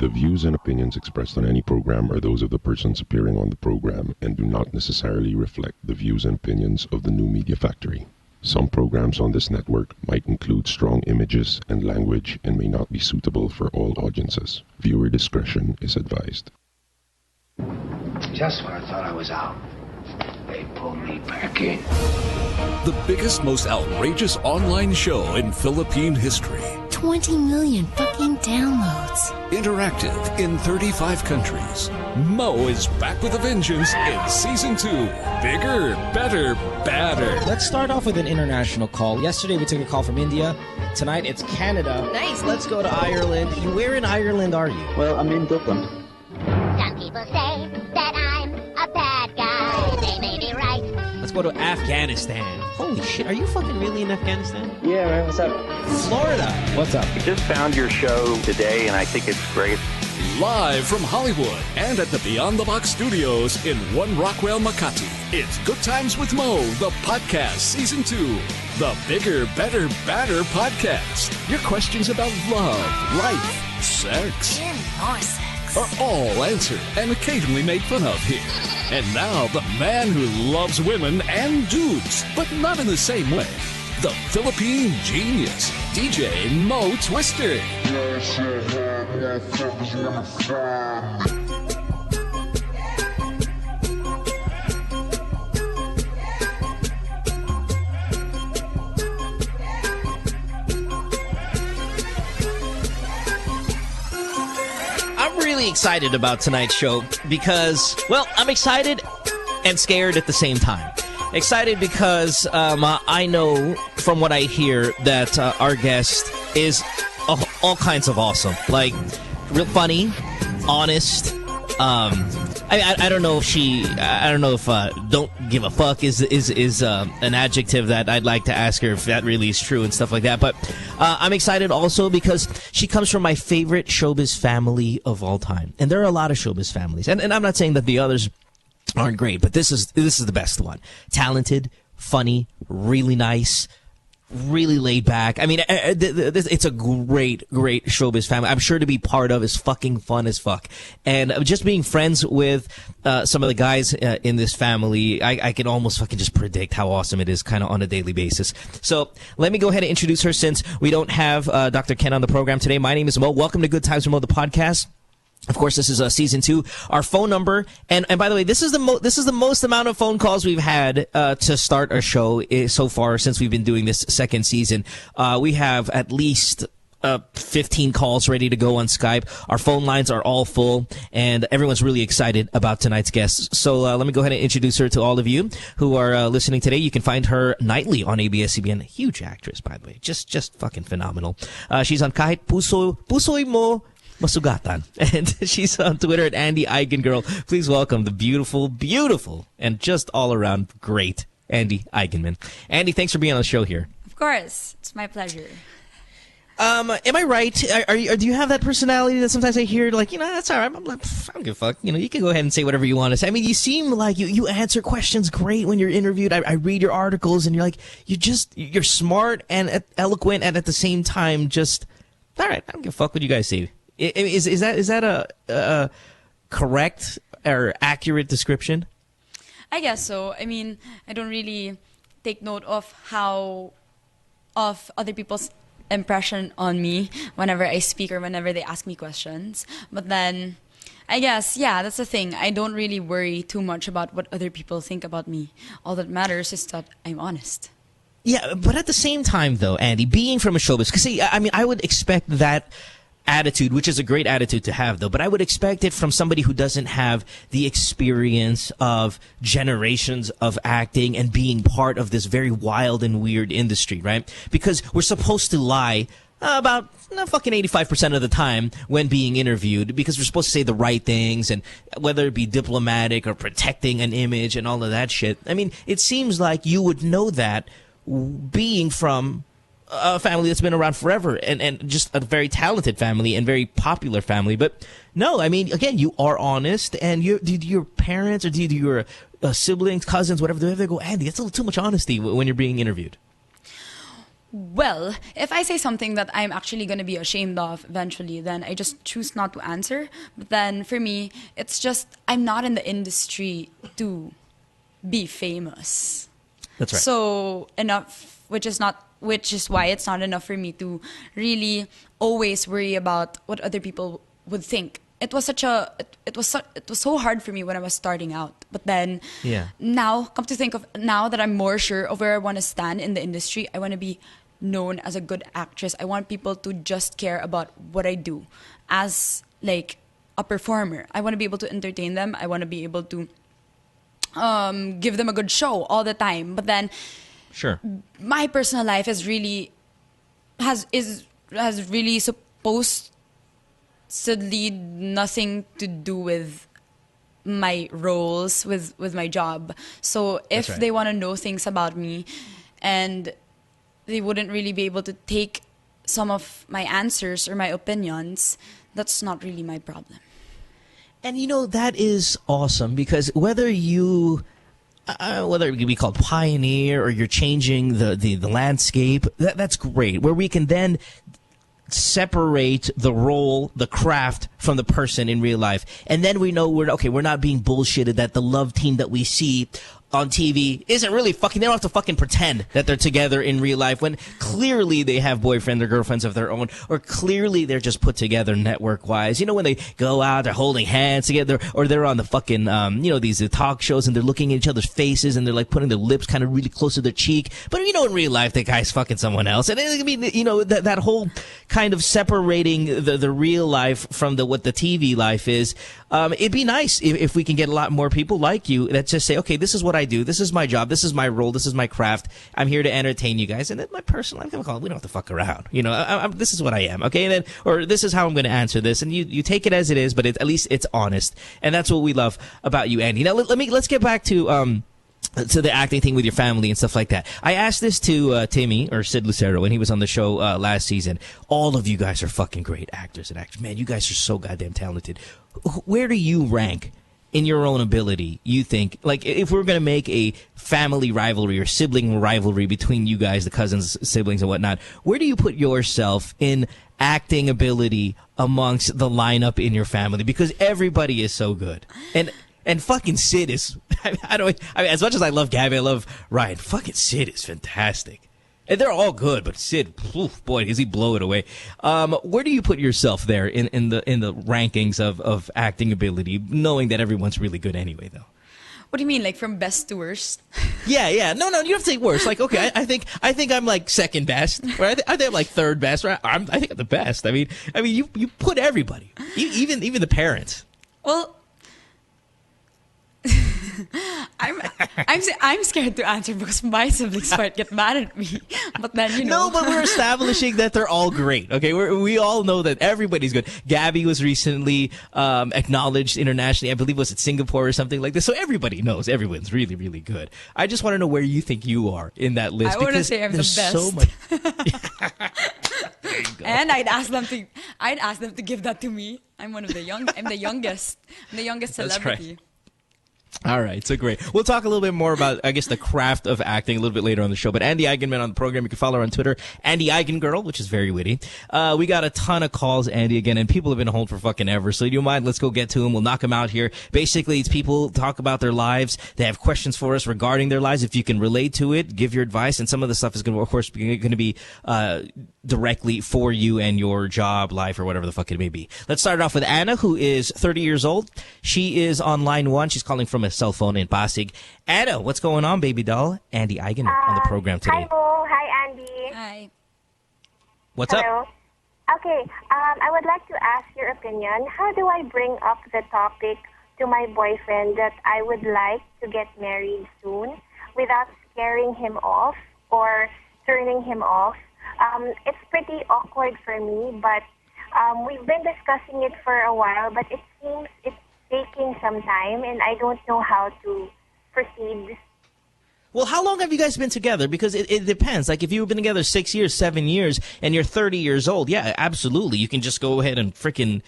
The views and opinions expressed on any program are those of the persons appearing on the program and do not necessarily reflect the views and opinions of the New Media Factory. Some programs on this network might include strong images and language and may not be suitable for all audiences. Viewer discretion is advised. Just when I thought I was out, they pulled me back in. The biggest, most outrageous online show in Philippine history. 20 million fucking downloads. Interactive in 35 countries. Mo is back with a vengeance in Season 2. Bigger, better, badder. Let's start off with an international call. Yesterday we took a call from India. Tonight it's Canada. Nice. Let's go to Ireland. Where in Ireland are you? Well, I'm in Dublin. Some people say that I'm a bad guy. They may be right. Let's go to Afghanistan. Holy shit, are you fucking really in Afghanistan? Yeah, man, what's up? Florida. What's up? I just found your show today, and I think it's great. Live from Hollywood and at the Beyond the Box studios in One Rockwell, Makati. It's Good Times with Mo, the podcast, Season 2. The Bigger, Better, Badder podcast. Your questions about love, life, sex. And more sex. Are all answered and occasionally made fun of here. And now, the man who loves women and dudes, but not in the same way. The Philippine genius, DJ Mo Twister. I'm really excited about tonight's show because, well, I'm excited and scared at the same time. Excited because I know from what I hear that our guest is all kinds of awesome. Like, real funny, honest. I don't know if don't give a fuck is an adjective that I'd like to ask her if that really is true and stuff like that. But I'm excited also because she comes from my favorite showbiz family of all time. And there are a lot of showbiz families. And I'm not saying that the others aren't great, but this is the best one. Talented, funny, really nice, really laid back. I mean, it's a great showbiz family. I'm sure to be part of is fucking fun as fuck. And just being friends with some of the guys in this family, I can almost fucking just predict how awesome it is kind of on a daily basis. So let me go ahead and introduce her since we don't have Dr. Ken on the program today. My name is Mo. Welcome to Good Times with Mo, the podcast. Of course, this is Season 2. Our phone number, and by the way, this is the most amount of phone calls we've had to start our show so far since we've been doing this second season. We have at least 15 calls ready to go on Skype. Our phone lines are all full, and everyone's really excited about tonight's guest. So let me go ahead and introduce her to all of you who are listening today. You can find her nightly on ABS-CBN. Huge actress, by the way. Just fucking phenomenal. She's on Kahit Puso'y Mo Masugatan. And she's on Twitter at Andi Eigengirl. Please welcome the beautiful, and just all around great Andi Eigenmann. Andi, thanks for being on the show here. Of course. It's my pleasure. Am I right? Do you have that personality that sometimes I hear, like, that's all right. I'm like, I don't give a fuck. You can go ahead and say whatever you want to say. I mean, you seem like you answer questions great when you're interviewed. I read your articles, and you're like, you're smart and eloquent, and at the same time, just, all right, I don't give a fuck what you guys say. Is that a correct or accurate description? I guess so. I mean, I don't really take note of other people's impression on me whenever I speak or whenever they ask me questions. But then, I guess, yeah, that's the thing. I don't really worry too much about what other people think about me. All that matters is that I'm honest. Yeah, but at the same time, though, Andi, being from a showbiz, because see, I mean, I would expect that attitude, which is a great attitude to have, though, but I would expect it from somebody who doesn't have the experience of generations of acting and being part of this very wild and weird industry, right? Because we're supposed to lie about fucking 85% of the time when being interviewed, because we're supposed to say the right things, and whether it be diplomatic or protecting an image and all of that shit. I mean, it seems like you would know that being from a family that's been around forever and just a very talented family and very popular family. But no, I mean, again, you are honest, and do your parents or do your siblings, cousins, whatever, they go, Andi, that's a little too much honesty when you're being interviewed? Well, if I say something that I'm actually going to be ashamed of eventually, then I just choose not to answer. But then for me, it's just I'm not in the industry to be famous. That's right. So enough, which is why it's not enough for me to really always worry about what other people would think. It was so hard for me when I was starting out. But then now, come to think of, now that I'm more sure of where I want to stand in the industry, I want to be known as a good actress. I want people to just care about what I do as like a performer. I want to be able to entertain them. I want to be able to give them a good show all the time. But then my personal life is really has really supposed to lead nothing to do with my roles with my job. So if they want to know things about me and they wouldn't really be able to take some of my answers or my opinions, that's not really my problem. And you know, that is awesome, because whether you whether it be called pioneer or you're changing the landscape, that's great, where we can then separate the role, the craft, from the person in real life. And then we know we're not being bullshitted that the love team that we see on TV isn't really fucking, they don't have to fucking pretend that they're together in real life when clearly they have boyfriends or girlfriends of their own, or clearly they're just put together network-wise. You know, when they go out, they're holding hands together, or they're on the fucking, these talk shows and they're looking at each other's faces and they're like putting their lips kind of really close to their cheek. But you know, in real life, that guy's fucking someone else. And I mean, you know, that whole kind of separating the real life from what the TV life is. It'd be nice if we can get a lot more people like you that just say, okay, this is what I do. This is my job. This is my role. This is my craft. I'm here to entertain you guys. And then my personal, I'm going to call it, we don't have to fuck around. You know, this is what I am. Okay. And then, or this is how I'm going to answer this. And you take it as it is, but at least it's honest. And that's what we love about you, Andy. Now let's get back to the acting thing with your family and stuff like that. I asked this to Timmy, or Sid Lucero, when he was on the show last season. All of you guys are fucking great actors and actors. Man, you guys are so goddamn talented. Where do you rank in your own ability, you think? Like, if we're going to make a family rivalry or sibling rivalry between you guys, the cousins, siblings, and whatnot, where do you put yourself in acting ability amongst the lineup in your family? Because everybody is so good. And fucking Sid is, I mean, as much as I love Gabby, I love Ryan, fucking Sid is fantastic. And they're all good, but Sid, oof, boy, does he blow it away. Where do you put yourself there in the rankings of acting ability, knowing that everyone's really good anyway, though? What do you mean, like from best to worst? Yeah. No, you have to say worst. Like, okay, I think I'm like second best, or I think I'm like third best. Right? I think I'm the best. I mean, you put everybody, even the parents. Well, I'm scared to answer because my siblings might get mad at me. But then, you know. No, but we're establishing that they're all great. Okay, we all know that everybody's good. Gabby was recently acknowledged internationally. I believe it was at Singapore or something like this. So everybody knows everyone's really, really good. I just want to know where you think you are in that list. I want to say I'm the best. So much. And I'd ask them to give that to me. I'm the youngest. I'm the youngest celebrity. Right. All right, so great. We'll talk a little bit more about, I guess, the craft of acting a little bit later on the show. But Andi Eigenmann on the program. You can follow her on Twitter, Andi Eigengirl, which is very witty. We got a ton of calls, Andy, again, and people have been on hold for fucking ever. So you don't mind? Let's go get to them. We'll knock them out here. Basically, it's people talk about their lives. They have questions for us regarding their lives. If you can relate to it, give your advice. And some of the stuff is going to, of course, going to be directly for you and your job, life, or whatever the fuck it may be. Let's start off with Anna, who is 30 years old. She is on line 1. She's calling from a cell phone in Pasig. Anna, what's going on, baby doll? Andi Eigenmann on the program today. Hi, Mo. Hi, Andy. Hi. What's Hello. up? Okay, I would like to ask your opinion. How do I bring up the topic to my boyfriend that I would like to get married soon without scaring him off or turning him off? It's pretty awkward for me, but we've been discussing it for a while, but it seems it's taking some time, and I don't know how to proceed. Well, how long have you guys been together? Because it depends. Like, if you've been together 6 years, 7 years, and you're 30 years old, yeah, absolutely. You can just go ahead and freaking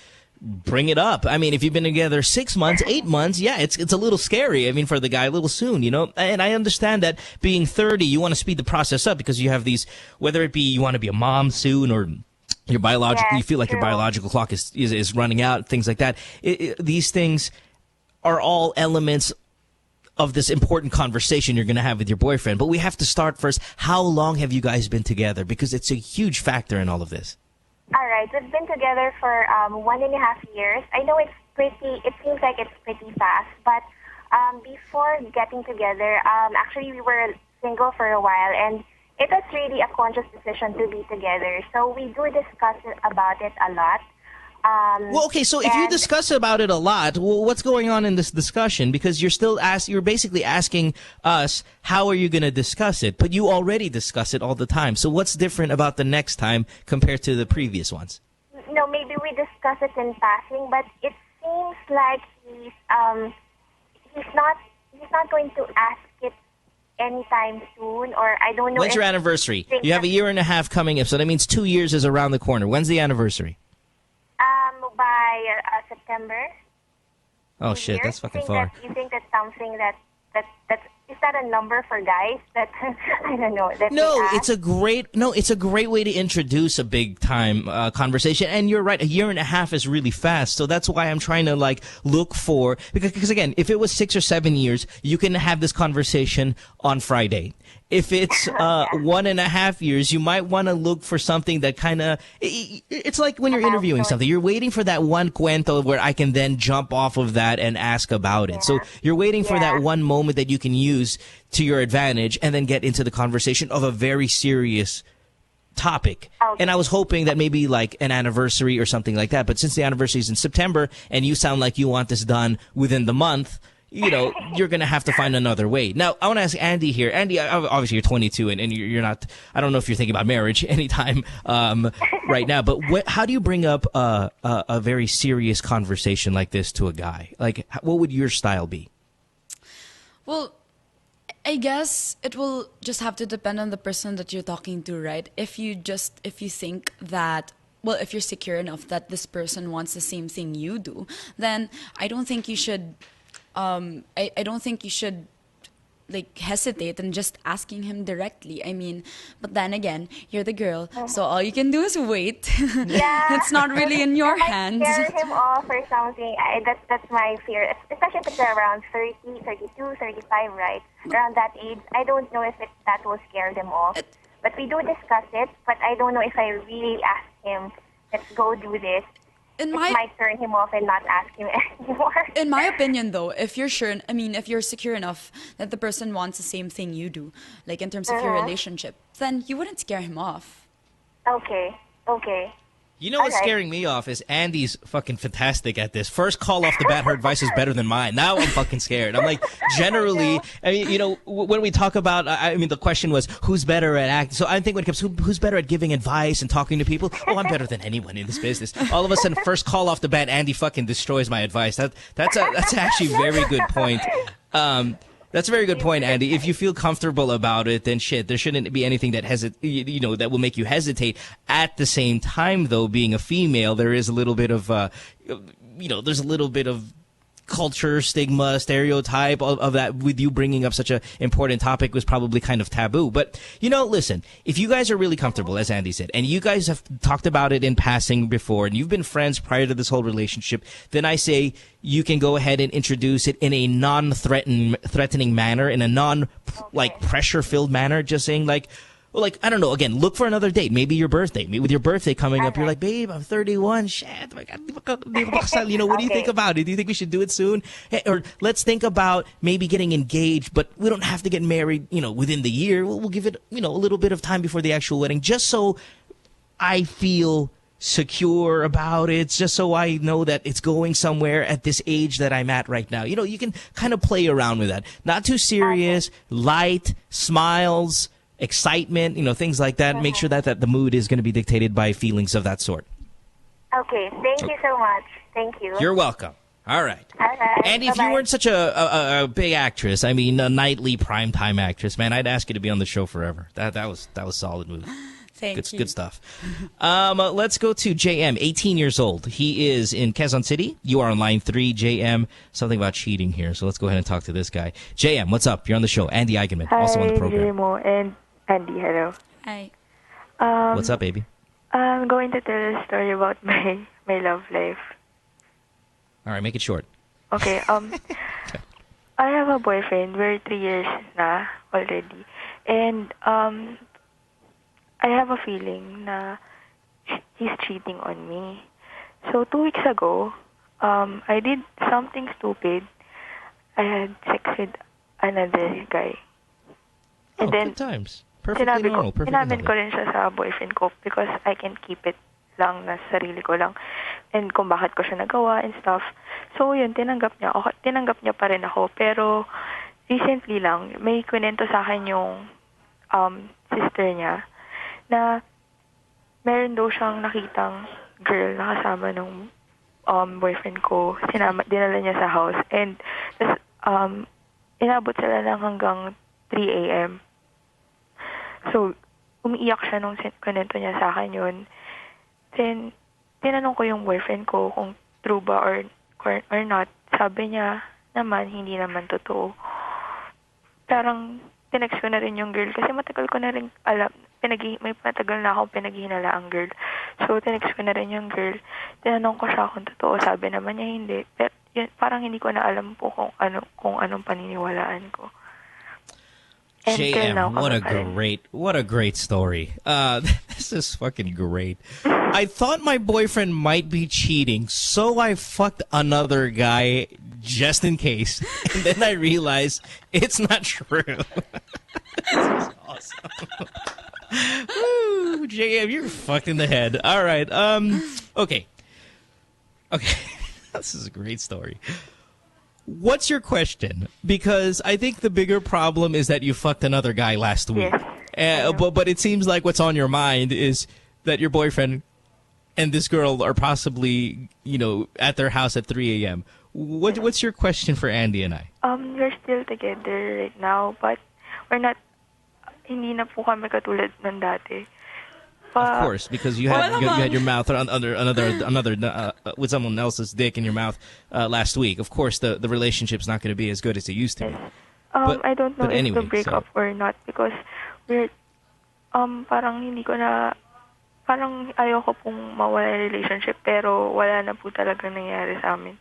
bring it up. I mean, if you've been together 6 months, 8 months, yeah, it's a little scary. I mean, for the guy, a little soon, you know. And I understand that being 30, you want to speed the process up because you have these, whether it be you want to be a mom soon or your biological, you feel like your biological clock is running out, things like that. These things are all elements of this important conversation you're going to have with your boyfriend. But we have to start first. How long have you guys been together? Because it's a huge factor in all of this. All right, we've been together for 1.5 years. I know it seems like it's pretty fast, but before getting together, actually we were single for a while, and it was really a conscious decision to be together. So we do discuss about it a lot. Well, okay, so if you discuss about it a lot, well, what's going on in this discussion? Because you're basically asking us, how are you going to discuss it? But you already discuss it all the time. So what's different about the next time compared to the previous ones? No, maybe we discuss it in passing, but it seems like he's not going to ask it anytime soon, or I don't know. When's your anniversary? You have a year and a half coming up, so that means 2 years is around the corner. When's the anniversary? By September. Oh shit, that's fucking far. You think that's something that's is that a number for guys? That I don't know. It's a great way to introduce a big time conversation. And you're right, a year and a half is really fast. So that's why I'm trying to like look for, because again, if it was 6 or 7 years, you can have this conversation on Friday. If it's 1.5 years, you might want to look for something that kind of, it's like when you're interviewing something, you're waiting for that one cuento where I can then jump off of that and ask about it. So you're waiting for that one moment that you can use to your advantage and then get into the conversation of a very serious topic. And I was hoping that maybe like an anniversary or something like that. But since the anniversary is in September and you sound like you want this done within the month, you know, you're going to have to find another way. Now, I want to ask Andi here. Andi, obviously you're 22 and you're not, I don't know if you're thinking about marriage anytime right now, but how do you bring up a very serious conversation like this to a guy? Like, what would your style be? Well, I guess it will just have to depend on the person that you're talking to, right? If you think that, well, if you're secure enough that this person wants the same thing you do, then I don't think you should I don't think you should like hesitate and just asking him directly. I mean, but then again, you're the girl, so all you can do is wait. Yeah. It's not really in your hands. Scare him off or something. That's my fear, especially if it's around 30, 32, 35, right? Around that age. I don't know if that will scare them off. But we do discuss it, but I don't know if I really ask him, let's go do this. It might turn him off and not ask him anymore. In my opinion, though, if you're sure, I mean, if you're secure enough that the person wants the same thing you do, like in terms of your relationship, then you wouldn't scare him off. Okay. You know what's scaring me off is Andi's fucking fantastic at this. First call off the bat, her advice is better than mine. Now I'm fucking scared. I'm like, generally, I mean, you know, when we talk about, I mean, the question was, who's better at acting? So I think when it comes to who's better at giving advice and talking to people, oh, I'm better than anyone in this business. All of a sudden, first call off the bat, Andi fucking destroys my advice. That's actually a very good point. That's a very good point, Andi. If you feel comfortable about it, then shit, there shouldn't be anything that that will make you hesitate. At the same time, though, being a female, there is a little bit of, there's a little bit of culture, stigma, stereotype of that. With you bringing up such an important topic was probably kind of taboo. But, listen, if you guys are really comfortable, as Andi said, and you guys have talked about it in passing before, and you've been friends prior to this whole relationship, then I say you can go ahead and introduce it in a non-threatening manner, in a pressure-filled manner, just saying I don't know, again, look for another date. Maybe your birthday. Maybe with your birthday coming up, you're like, babe, I'm 31. Shit. What do you think about it? Do you think we should do it soon? Hey, or let's think about maybe getting engaged, but we don't have to get married, within the year. We'll give it, a little bit of time before the actual wedding, just so I feel secure about it, just so I know that it's going somewhere at this age that I'm at right now. You can kind of play around with that. Not too serious, light, smiles, excitement, things like that. Make sure that the mood is going to be dictated by feelings of that sort. Okay, thank you so much. Thank you. You're welcome. All right. And if you weren't such a big actress, I mean a nightly primetime actress, man, I'd ask you to be on the show forever. That was solid move. Thank you. Good stuff. Let's go to JM, 18 years old. He is in Quezon City. You are on line 3, JM. Something about cheating here, so let's go ahead and talk to this guy. JM, what's up? You're on the show. Andi Eigenmann, also on the program. Mo and Andi, hello. Hi. What's up, baby? I'm going to tell a story about my love life. All right, make it short. Okay, I have a boyfriend. We're 3 years na already. And I have a feeling na he's cheating on me. So 2 weeks ago, I did something stupid. I had sex with another guy. And then, good times. Perfectly normal. sinabi ko rin siya sa boyfriend ko because I can keep it lang na sarili ko lang. And kung bakit ko siya nagawa and stuff. So yun, tinanggap niya pa rin ako. Pero recently lang, may kwento sa akin yung sister niya na meron daw siyang nakitang girl na kasama ng boyfriend ko. Dinala niya sa house. And inabot sila lang hanggang 3 a.m. So, umiiyak siya nung kwento niya sa akin yun. Then, tinanong ko yung boyfriend ko kung true ba or not. Sabi niya naman, hindi naman totoo. Parang, tinext ko na rin yung girl kasi matagal ko na rin alam. May matagal na akong pinaghihina ang girl. So, tinext ko na rin yung girl. Tinanong ko siya kung totoo. Sabi naman niya hindi. Pero, yun, parang hindi ko na alam po kung anong paniniwalaan ko. JM, what a great story. This is fucking great. I thought my boyfriend might be cheating, so I fucked another guy just in case. And then I realized it's not true. This is awesome. Woo, JM, you're fucked in the head. All right. Okay. This is a great story. What's your question? Because I think the bigger problem is that you fucked another guy last week. Yes. But it seems like what's on your mind is that your boyfriend and this girl are possibly, at their house at 3 a.m. What's your question for Andi and I? We're still together right now, but hindi na po kami katulad ng dati. Of course, because you had your mouth under another with someone else's dick in your mouth last week. Of course, the relationship's not going to be as good as it used to be. I don't know anyway, if to break up or not because we're parang hindi ko na parang ayoko pong mawala yung relationship pero wala na po talaga nangyari sa amin.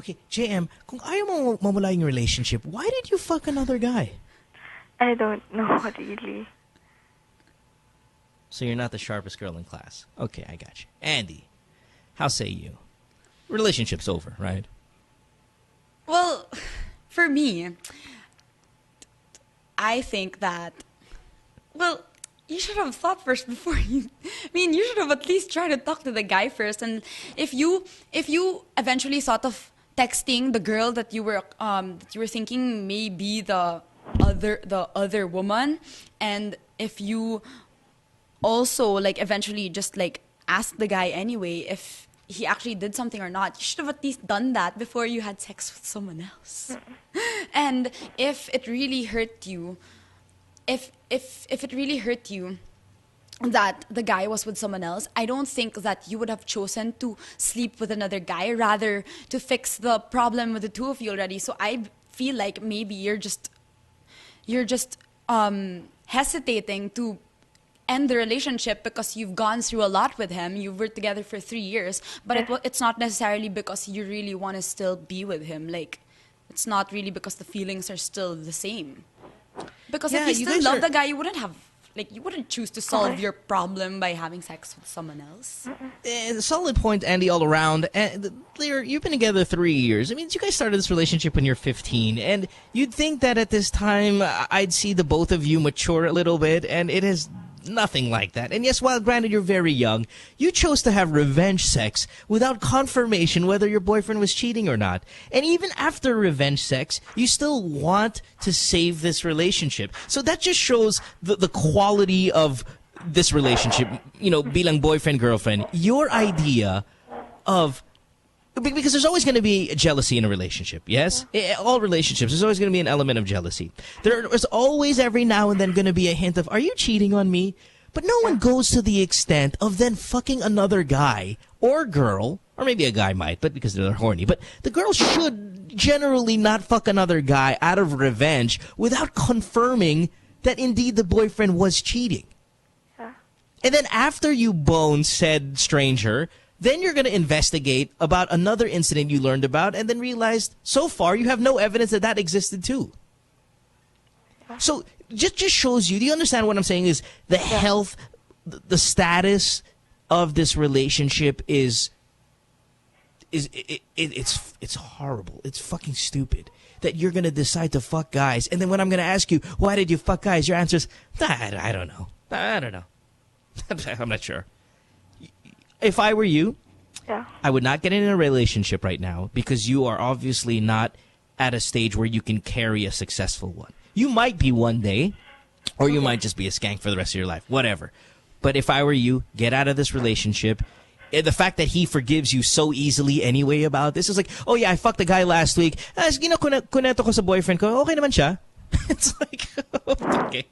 Okay, JM, kung ayaw mo mawala yung relationship, why did you fuck another guy? I don't know really. So you're not the sharpest girl in class. Okay, I got you. Andi, how say you? Relationship's over, right? Well, for me, I think that, you should have thought first before you. You should have at least tried to talk to the guy first. And if you eventually thought of texting the girl that you were thinking may be the other woman, and if you also eventually just ask the guy anyway if he actually did something or not, you should have at least done that before you had sex with someone else. And if it really hurt you, if it really hurt you that the guy was with someone else, I don't think that you would have chosen to sleep with another guy, rather to fix the problem with the two of you already. So I feel like maybe you're just hesitating to end the relationship because you've gone through a lot with him. You were together for 3 years, but it's not necessarily because you really want to still be with him. It's not really because the feelings are still the same. Because if you still love the guy, you wouldn't have, you wouldn't choose to solve your problem by having sex with someone else. Solid point, Andi, all around. And you've been together 3 years. You guys started this relationship when you're 15, and you'd think that at this time I'd see the both of you mature a little bit, and it is nothing like that. And yes, while granted you're very young, you chose to have revenge sex without confirmation whether your boyfriend was cheating or not. And even after revenge sex, you still want to save this relationship. So that just shows the quality of this relationship, bilang boyfriend-girlfriend. Your idea of... Because there's always going to be jealousy in a relationship, yes? All relationships, there's always going to be an element of jealousy. There's always every now and then going to be a hint of, are you cheating on me? But no one goes to the extent of then fucking another guy or girl, or maybe a guy might, but because they're horny. But the girl should generally not fuck another guy out of revenge without confirming that indeed the boyfriend was cheating. Yeah. And then after you bone said stranger, then you're going to investigate about another incident you learned about and then realized so far you have no evidence that that existed too. So just shows you, do you understand what I'm saying is the health, the status of this relationship it's horrible. It's fucking stupid that you're going to decide to fuck guys. And then when I'm going to ask you, why did you fuck guys? Your answer is, I don't know. I don't know. I'm not sure. If I were you, I would not get in a relationship right now because you are obviously not at a stage where you can carry a successful one. You might be one day, or you might just be a skank for the rest of your life, whatever. But if I were you, get out of this relationship. The fact that he forgives you so easily anyway about this is like, oh yeah, I fucked a guy last week. Kuneto ko sa boyfriend ko. Okay naman siya. It's like, okay.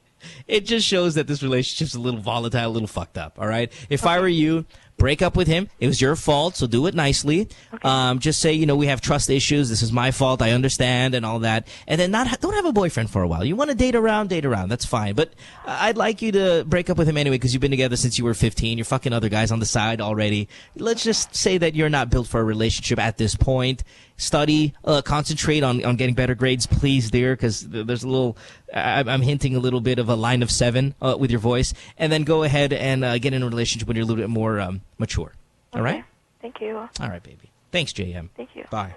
It just shows that this relationship's a little volatile, a little fucked up, all right? If I were you, break up with him. It was your fault, so do it nicely. Okay. Just say, we have trust issues. This is my fault. I understand and all that. And then don't have a boyfriend for a while. You want to date around. That's fine. But I'd like you to break up with him anyway because you've been together since you were 15. You're fucking other guys on the side already. Let's just say that you're not built for a relationship at this point. Study, concentrate on getting better grades, please, dear, because there's a little, I'm hinting a little bit of a line of 7 with your voice. And then go ahead and get in a relationship when you're a little bit more mature. All right? Thank you. All right, baby. Thanks, JM. Thank you. Bye.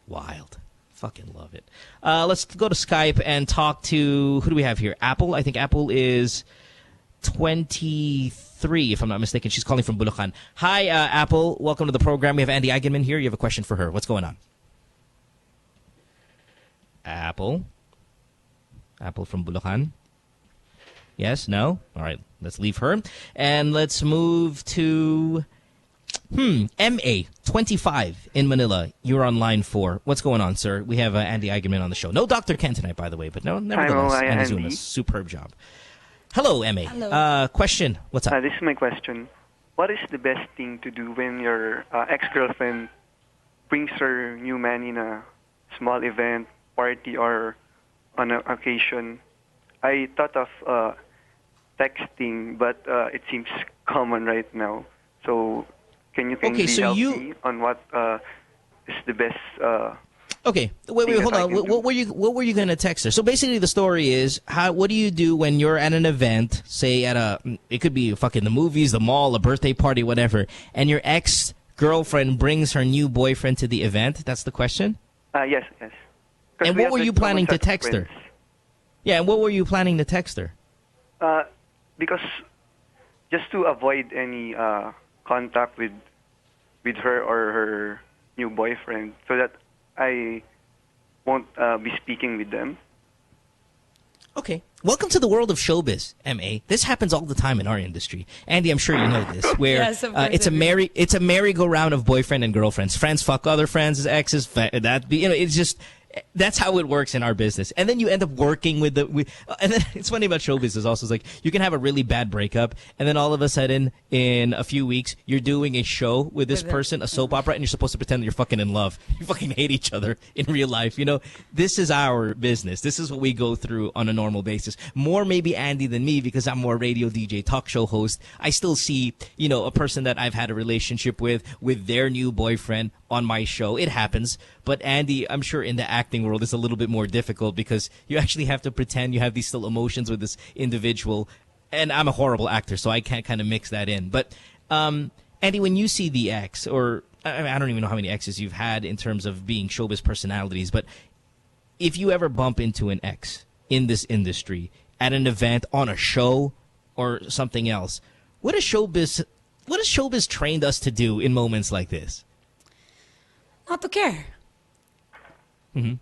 Wild. Fucking love it. Let's go to Skype and talk to, who do we have here? Apple. I think Apple is 23, if I'm not mistaken. She's calling from Bulacan. Hi, Apple. Welcome to the program. We have Andi Eigenmann here. You have a question for her. What's going on? Apple. Apple from Bulacan. Yes? No? All right. Let's leave her. And let's move to MA, 25 in Manila. You're on line 4. What's going on, sir? We have Andi Eigenmann on the show. No Dr. Ken tonight, by the way, but no, nevertheless, Andy's doing a superb job. Hello, MA. Hello. Question. What's up? This is my question. What is the best thing to do when your ex-girlfriend brings her new man in a small event, party, or on an occasion? I thought of texting, but it seems common right now. So can you help me on what is the best Okay, wait, hold on. What were you going to text her? So basically, the story is, what do you do when you're at an event, say it could be fucking the movies, the mall, a birthday party, whatever, and your ex-girlfriend brings her new boyfriend to the event? That's the question? Yes. And what were you planning to text her? Yeah, and what were you planning to text her? Because just to avoid any contact with her or her new boyfriend, so that I won't be speaking with them. Okay. Welcome to the world of showbiz, MA. This happens all the time in our industry. Andy, I'm sure you know this, where yes, it's a merry-go-round of boyfriend and girlfriends. Friends fuck other friends, exes, it's just... That's how it works in our business. And then you end up working with and then it's funny about showbiz is also like you can have a really bad breakup and then all of a sudden in a few weeks you're doing a show with this person, a soap opera, and you're supposed to pretend that you're fucking in love. You fucking hate each other in real life. This is our business. This is what we go through on a normal basis. More maybe Andy than me because I'm more radio DJ, talk show host. I still see, a person that I've had a relationship with their new boyfriend on my show. It happens. But Andy, I'm sure in the acting world it's a little bit more difficult because you actually have to pretend you have these still emotions with this individual. And I'm a horrible actor, so I can't kind of mix that in. But Andy, when you see the ex, or I don't even know how many exes you've had in terms of being showbiz personalities, but if you ever bump into an ex in this industry at an event, on a show, or something else, what has showbiz trained us to do in moments like this? Not to care. Mm-hmm.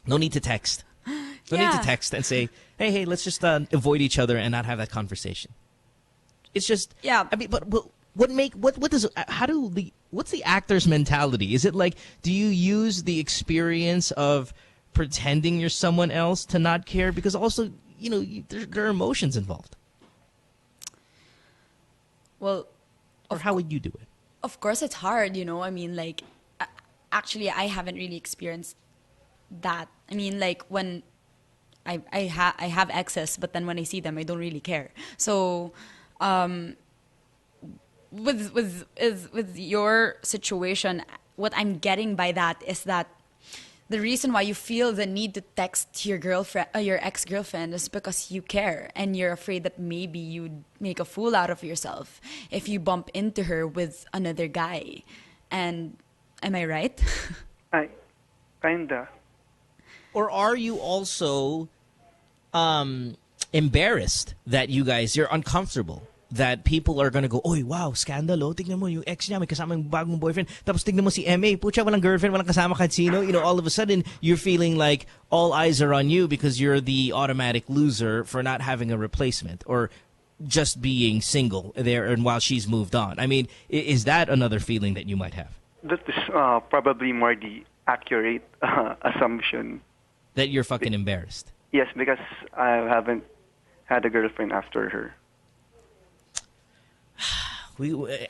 No need to text. No need to text and say, hey, let's just avoid each other and not have that conversation. It's just, I mean, but what's the actor's mentality? Is it like, do you use the experience of pretending you're someone else to not care? Because also, there are emotions involved. Well, or how would you do it? of course it's hard, I mean, like, actually, I haven't really experienced that. I mean, like, when I have exes, but then when I see them, I don't really care. So, with your situation, what I'm getting by that is that the reason why you feel the need to text your girlfriend, your ex-girlfriend, is because you care and you're afraid that maybe you'd make a fool out of yourself if you bump into her with another guy. And am I right? Kinda. Or are you also embarrassed that you're uncomfortable? That people are gonna go, oy, wow, scandal, oh. Tignan mo, yung ex niya, may kasamang bagong boyfriend. Tapos tignan mo si MA, pucha, walang girlfriend, walang kasama kahit sino. All of a sudden, you're feeling like all eyes are on you because you're the automatic loser for not having a replacement or just being single there and while she's moved on. I mean, is that another feeling that you might have? That is probably more the accurate assumption. That you're fucking embarrassed. Yes, because I haven't had a girlfriend after her.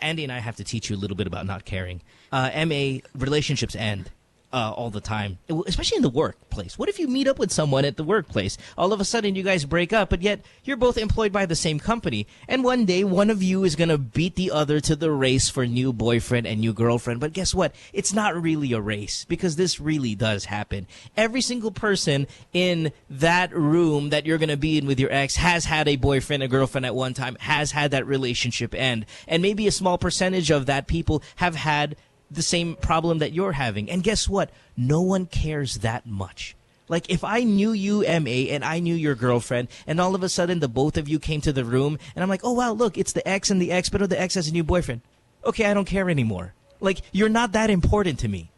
Andy and I have to teach you a little bit about not caring. MA, relationships end all the time, especially in the workplace. What if you meet up with someone at the workplace? All of a sudden, you guys break up, but yet you're both employed by the same company. And one day, one of you is going to beat the other to the race for new boyfriend and new girlfriend. But guess what? It's not really a race because this really does happen. Every single person in that room that you're going to be in with your ex has had a boyfriend, a girlfriend at one time, has had that relationship end. And maybe a small percentage of that people have had the same problem that you're having. And guess what? No one cares that much. Like, if I knew you, MA, and I knew your girlfriend, and all of a sudden the both of you came to the room, and I'm like, oh, wow, look, it's the ex and the ex, but the ex has a new boyfriend. Okay, I don't care anymore. Like, you're not that important to me.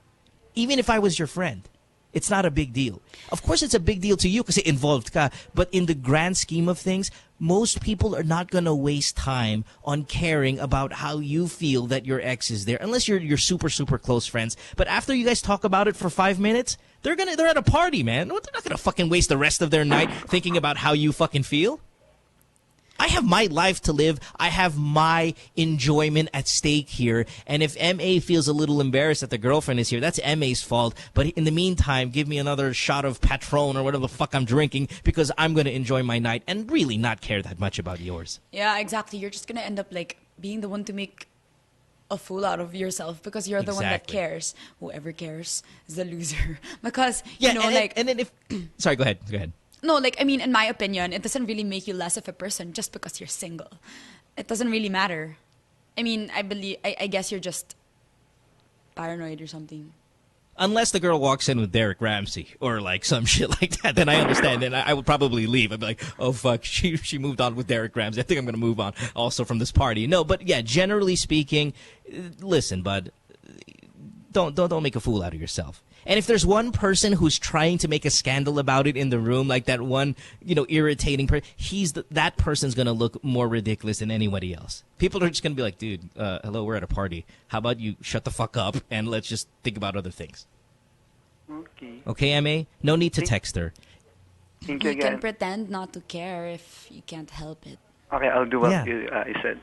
Even if I was your friend, it's not a big deal. Of course, it's a big deal to you because it involved ka, but in the grand scheme of things, most people are not going to waste time on caring about how you feel that your ex is there, unless you're super, super close friends. But after you guys talk about it for 5 minutes, they're at a party, man. They're not going to fucking waste the rest of their night thinking about how you fucking feel. I have my life to live. I have my enjoyment at stake here. And if MA feels a little embarrassed that the girlfriend is here, that's MA's fault. But in the meantime, give me another shot of Patron or whatever the fuck I'm drinking because I'm going to enjoy my night and really not care that much about yours. Yeah, exactly. You're just going to end up like being the one to make a fool out of yourself because you're the one that cares. Whoever cares is the loser. Because, yeah, and then if... Sorry, go ahead. No, like, I mean, in my opinion, it doesn't really make you less of a person just because you're single. It doesn't really matter. I mean, I guess you're just paranoid or something. Unless the girl walks in with Derek Ramsey or like some shit like that, then I understand. Then I would probably leave. I'd be like, oh fuck, she moved on with Derek Ramsey. I think I'm going to move on also from this party. No, but yeah, generally speaking, listen, bud, don't make a fool out of yourself. And if there's one person who's trying to make a scandal about it in the room, like that one, irritating person, that person's going to look more ridiculous than anybody else. People are just going to be like, dude, hello, we're at a party. How about you shut the fuck up and let's just think about other things. Okay. Okay, MA? No need to text her. You can pretend not to care if you can't help it. Okay, I'll do what you said.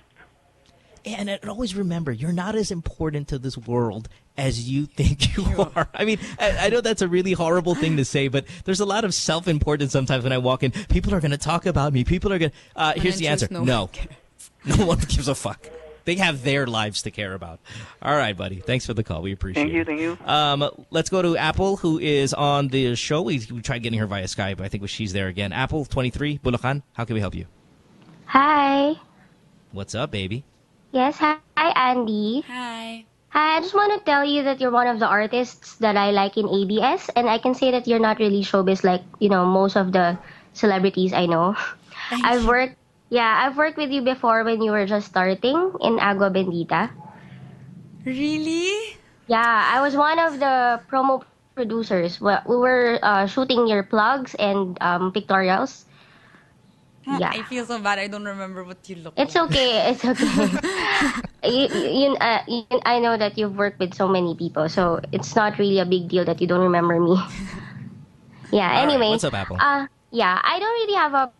And always remember, you're not as important to this world as you think you are. I mean, I know that's a really horrible thing to say, but there's a lot of self-importance sometimes when I walk in. People are going to talk about me. People are going to... here's the answer. No. No one gives a fuck. They have their lives to care about. All right, buddy. Thanks for the call. We appreciate it. Thank you. Let's go to Apple, who is on the show. We tried getting her via Skype. I think she's there again. Apple, 23, Bulacan. How can we help you? Hi. What's up, baby? Yes, hi, Andy. Hi. Hi, I just want to tell you that you're one of the artists that I like in ABS, and I can say that you're not really showbiz like, most of the celebrities I know. I've worked with you before when you were just starting in Agua Bendita. Really? Yeah, I was one of the promo producers. We were shooting your plugs and pictorials. Yeah. I feel so bad. I don't remember what you look It's like. okay. It's okay. I know that you've worked with so many people, so it's not really a big deal that you don't remember me. Yeah, anyway. Right. What's up, Apple? Yeah, I don't really have a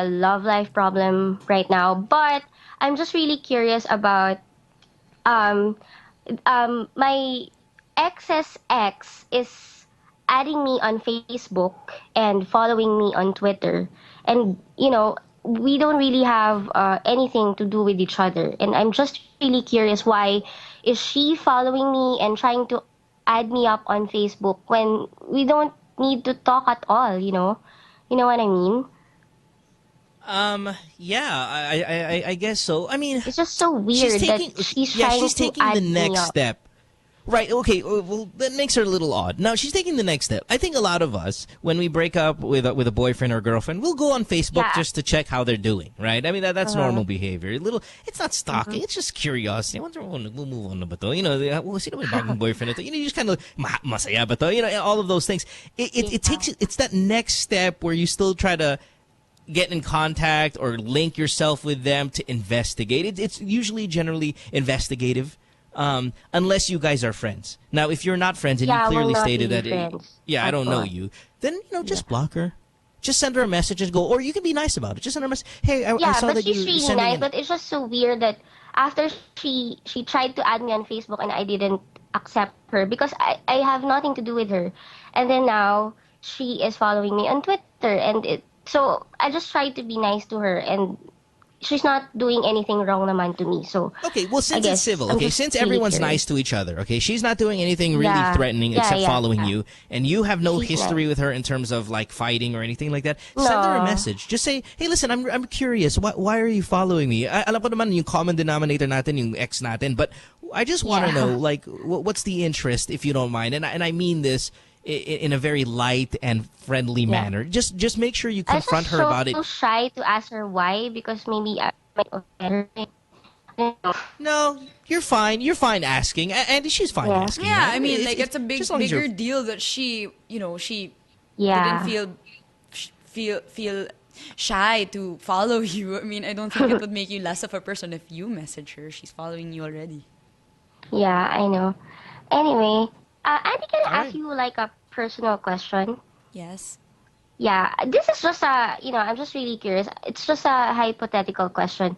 love life problem right now, but I'm just really curious about my ex's ex is adding me on Facebook and following me on Twitter, and we don't really have anything to do with each other, and I'm just really curious, why is she following me and trying to add me up on Facebook when we don't need to talk at all? You know what I mean? Yeah, I guess so. I mean, it's just so weird that she's trying she's to taking add the me next up. step. Right, okay, well, that makes her a little odd. Now, she's taking the next step. I think a lot of us, when we break up with a boyfriend or girlfriend, we'll go on Facebook just to check how they're doing, right? I mean, that's normal behavior. It's not stalking, it's just curiosity. I wonder, we'll move on na ba to? Sino may bagong boyfriend ito? You just kind of, masaya ba to? All of those things. It's that next step where you still try to get in contact or link yourself with them to investigate. It's usually generally investigative. Unless you guys are friends. Now, if you're not friends and you clearly stated that, I don't know you, then, just block her. Just send her a message and go, or you can be nice about it. Just send her a message. Hey, I saw that she's really nice, but it's just so weird that after she tried to add me on Facebook and I didn't accept her because I have nothing to do with her. And then now she is following me on Twitter, and so I just tried to be nice to her, and she's not doing anything wrong naman to me. So okay, well, since it's civil, okay, since everyone's nice to each other, okay, she's not doing anything really threatening except following you, and you have no history with her in terms of like fighting or anything like that. Send her a message. Just say, hey, listen, I'm curious. Why are you following me? Alam ko naman yung common denominator natin, yung ex natin, but I just want to know, like, what's the interest, if you don't mind? And I mean this in a very light and friendly manner. Just make sure you confront her about it. I'm so shy to ask her why, because maybe I might offend her. No, you're fine. You're fine asking, and she's fine asking. Yeah, right? I mean, it's a bigger deal that she didn't feel shy to follow you. I mean, I don't think it would make you less of a person if you message her. She's following you already. Yeah, I know. Anyway, Andi, can I ask you like a personal question? Yes. Yeah, this is just I'm just really curious. It's just a hypothetical question.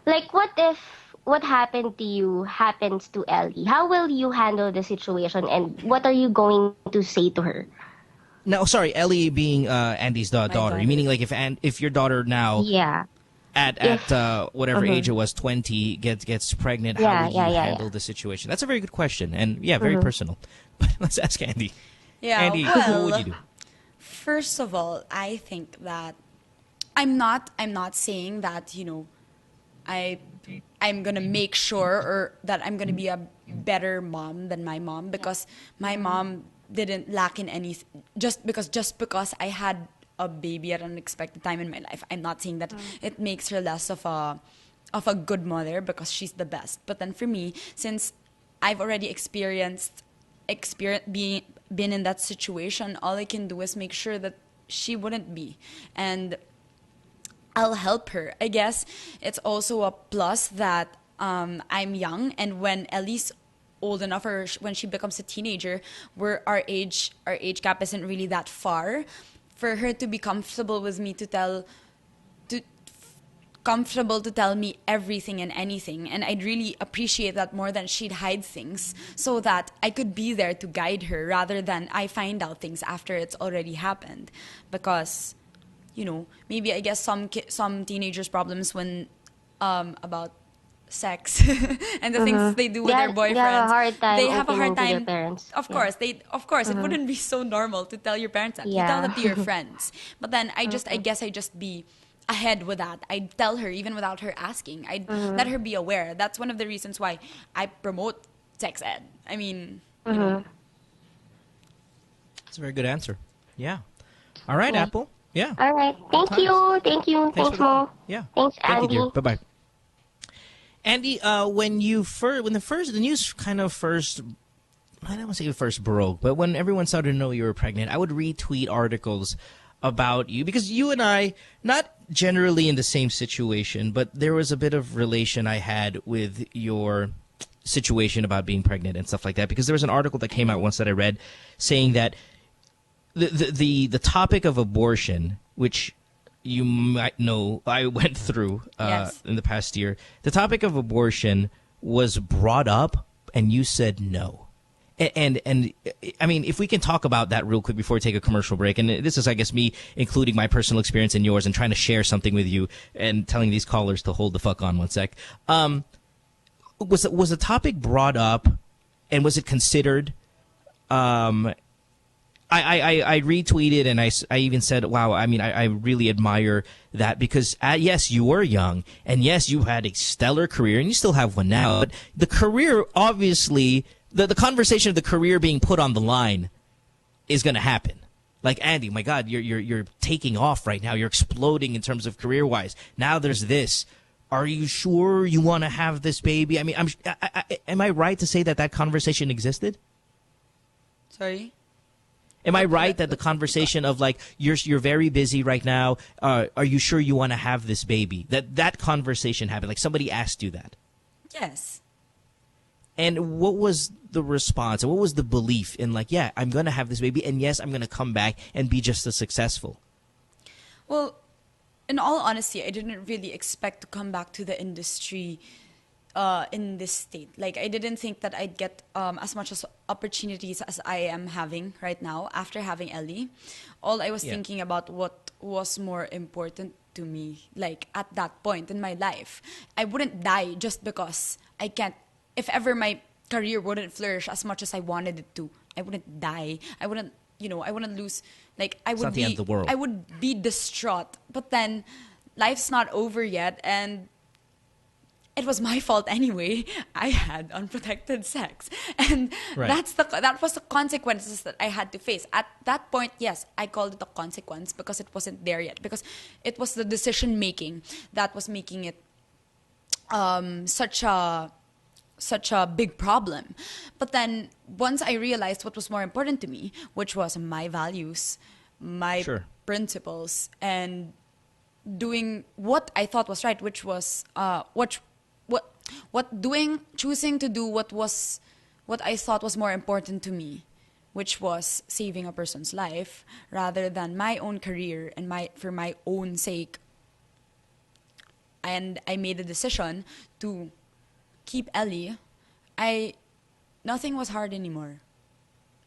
Like, what if what happened to you happens to Ellie? How will you handle the situation, and what are you going to say to her? No, sorry, Ellie being Andy's daughter. Meaning, like, if your daughter now, at whatever age it was, 20, gets pregnant, how would you handle the situation? That's a very good question, and very personal. But let's ask Andy. Yeah, Andy, what would you do? First of all, I think that I'm not saying that I'm gonna make sure or that I'm gonna be a better mom than my mom, because my mom didn't lack in anything. Just because I had a baby at an unexpected time in my life, I'm not saying that it makes her less of a good mother, because she's the best. But then for me, since I've already been in that situation, all I can do is make sure that she wouldn't be, and I'll help her. I guess it's also a plus that I'm young, and when Ellie's old enough, or when she becomes a teenager, where our age gap isn't really that far, for her to be comfortable with me, comfortable to tell me everything and anything. And I'd really appreciate that more than she'd hide things, so that I could be there to guide her rather than I find out things after it's already happened. Because maybe I guess some teenagers' problems when about sex and the things they do with their boyfriends, they have a hard time. Parents. Of course, it wouldn't be so normal to tell your parents that. You tell that to your friends. But then I guess I just be ahead with that. I'd tell her even without her asking. I'd let her be aware. That's one of the reasons why I promote sex ed. I mean, That's a very good answer. Yeah. All right, Apple. Yeah. All right. Thank you. Thanks, Mo. Yeah. Thanks, Thank Andi. you, dear. Bye-bye. Andy, when the news kind of first, I don't want to say first broke, but when everyone started to know you were pregnant, I would retweet articles about you, because you and I, not generally in the same situation, but there was a bit of relation I had with your situation about being pregnant and stuff like that, because there was an article that came out once that I read saying that the topic of abortion, which you might know I went through in the past year. The topic of abortion was brought up, and you said no. And I mean, if we can talk about that real quick before we take a commercial break, and this is, I guess, me including my personal experience and yours and trying to share something with you and telling these callers to hold the fuck on one sec. Was the topic brought up, and was it considered? I retweeted, and I even said, wow, I mean, I really admire that because, yes, you were young, and yes, you had a stellar career, and you still have one now, but the career, obviously, the conversation of the career being put on the line is going to happen. Like, Andi, my God, you're taking off right now. You're exploding in terms of career-wise. Now there's this. Are you sure you want to have this baby? I mean, am I right to say that conversation existed? Sorry? Am I right that the conversation of, like, you're very busy right now, are you sure you want to have this baby? That conversation happened. Like, somebody asked you that. Yes. And what was the response? And what was the belief in, like, yeah, I'm going to have this baby, and yes, I'm going to come back and be just as successful? Well, in all honesty, I didn't really expect to come back to the industry in this state. Like, I didn't think that I'd get as much as opportunities as I am having right now after having Ellie. All I was thinking about what was more important to me, like, at that point in my life. I wouldn't die just because I can't. If ever my career wouldn't flourish as much as I wanted it to, I wouldn't die. I wouldn't, I wouldn't lose. Like, I would not the end of the world. I would be distraught. But then, life's not over yet, and it was my fault anyway. I had unprotected sex, and that was the consequences that I had to face. At that point, yes, I called it a consequence because it wasn't there yet. Because it was the decision making that was making it such a big problem. But then once I realized what was more important to me, which was my values, my principles, and doing what I thought was right, which was choosing to do what I thought was more important to me, which was saving a person's life rather than my own career and for my own sake. And I made a decision to keep Ellie. Nothing was hard anymore.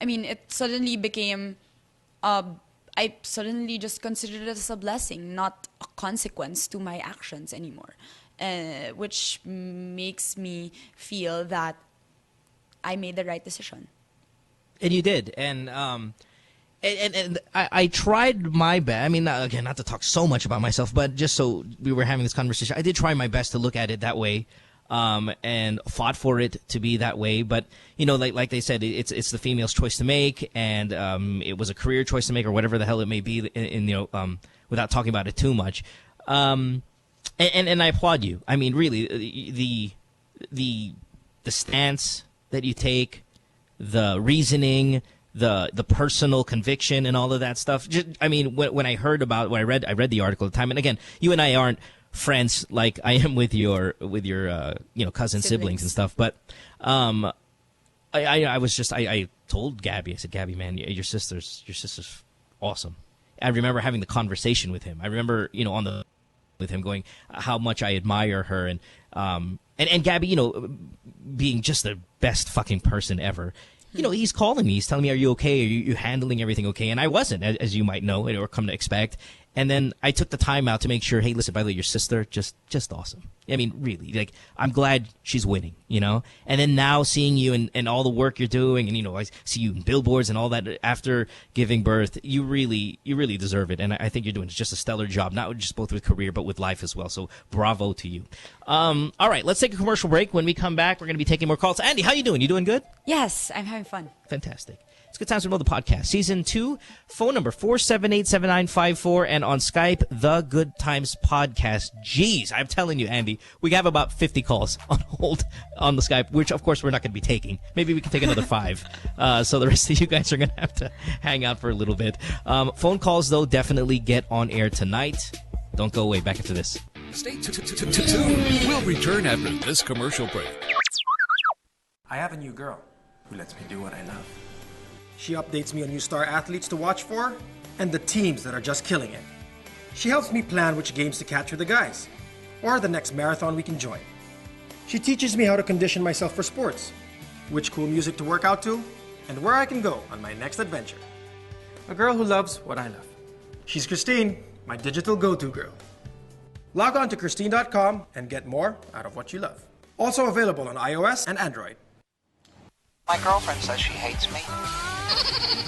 I mean, it suddenly became, I suddenly just considered it as a blessing, not a consequence to my actions anymore, which makes me feel that I made the right decision. And you did, and I tried my best. I mean, again, not to talk so much about myself, but just so we were having this conversation, I did try my best to look at it that way, and fought for it to be that way. But like they said, it's the female's choice to make, and it was a career choice to make, or whatever the hell it may be. Without talking about it too much, and I applaud you. I mean, really, the stance that you take, the reasoning, the personal conviction and all of that stuff. I mean, when I read the article at the time, and again, you and I aren't friends like I am with your cousin siblings and stuff, but I told Gabby, I said, Gabby, man, your sister's awesome. I remember having the conversation with him. I remember, with him going how much I admire her, and Gabby, being just the best fucking person ever. He's calling me. He's telling me, "Are you okay? Are you handling everything okay?" And I wasn't, as you might know or come to expect. And then I took the time out to make sure, hey, listen, by the way, your sister, just awesome. I mean, really, like, I'm glad she's winning, And then now seeing you and all the work you're doing, and, I see you in billboards and all that after giving birth, you really deserve it. And I think you're doing just a stellar job, not just both with career, but with life as well. So bravo to you. All right, let's take a commercial break. When we come back, we're going to be taking more calls. Andi, how you doing? You doing good? Yes, I'm having fun. Fantastic. It's Good Times with Mo, the podcast. Season 2, phone number 478-7954, and on Skype, The Good Times Podcast. Jeez, I'm telling you, Andi, we have about 50 calls on hold on the Skype, which, of course, we're not going to be taking. Maybe we can take another 5. So the rest of you guys are going to have to hang out for a little bit. Phone calls, though, definitely get on air tonight. Don't go away. Back after this. Stay tuned. We'll return after this commercial break. I have a new girl who lets me do what I love. She updates me on new star athletes to watch for and the teams that are just killing it. She helps me plan which games to catch with the guys, or the next marathon we can join. She teaches me how to condition myself for sports, which cool music to work out to, and where I can go on my next adventure. A girl who loves what I love. She's Christine, my digital go-to girl. Log on to Christine.com and get more out of what you love. Also available on iOS and Android. My girlfriend says she hates me.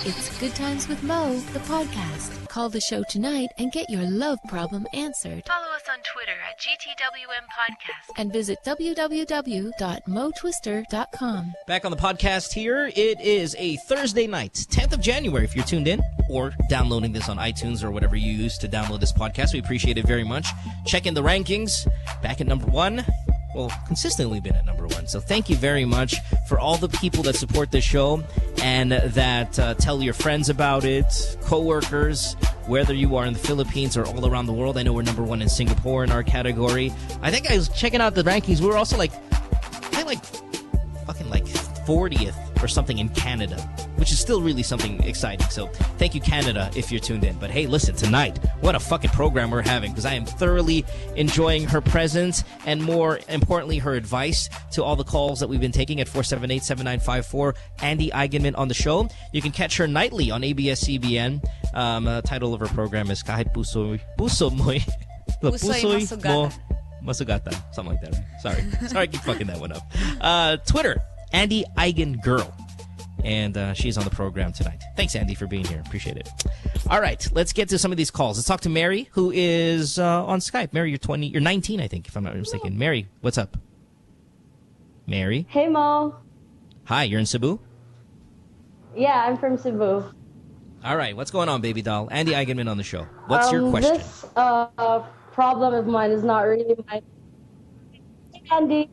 It's Good Times with Mo, the podcast. Call the show tonight and get your love problem answered. Follow us on Twitter at GTWM Podcast. And visit www.motwister.com. Back on the podcast here. It is a Thursday night, 10th of January, if you're tuned in or downloading this on iTunes or whatever you use to download this podcast. We appreciate it very much. Check in the rankings. Back at number 1. Well, consistently been at number 1. So thank you very much for all the people that support this show and that tell your friends about it, coworkers, whether you are in the Philippines or all around the world. I know we're number 1 in Singapore in our category. I think I was checking out the rankings. We were also fucking 40th or something in Canada, which is still really something exciting. So thank you, Canada, if you're tuned in. But hey, listen, tonight, what a fucking program we're having, because I am thoroughly enjoying her presence and, more importantly, her advice to all the calls that we've been taking at 478-7954. Andi Eigenmann on the show. You can catch her nightly on ABS-CBN. Title of her program is Kahit Puso'y Mo'y Masugatan. Something like that. Sorry, I keep fucking that one up. Twitter, Andi Eigen Girl. And she's on the program tonight. Thanks, Andy, for being here. Appreciate it. All right, let's get to some of these calls. Let's talk to Mary, who is on Skype. Mary, you're 19, I think, if I'm not mistaken. Mary, what's up? Mary? Hey, Mo. Hi, you're in Cebu? Yeah, I'm from Cebu. All right, what's going on, baby doll? Andi Eigenmann on the show. What's your question? This problem of mine is not really my... Hey, Andy.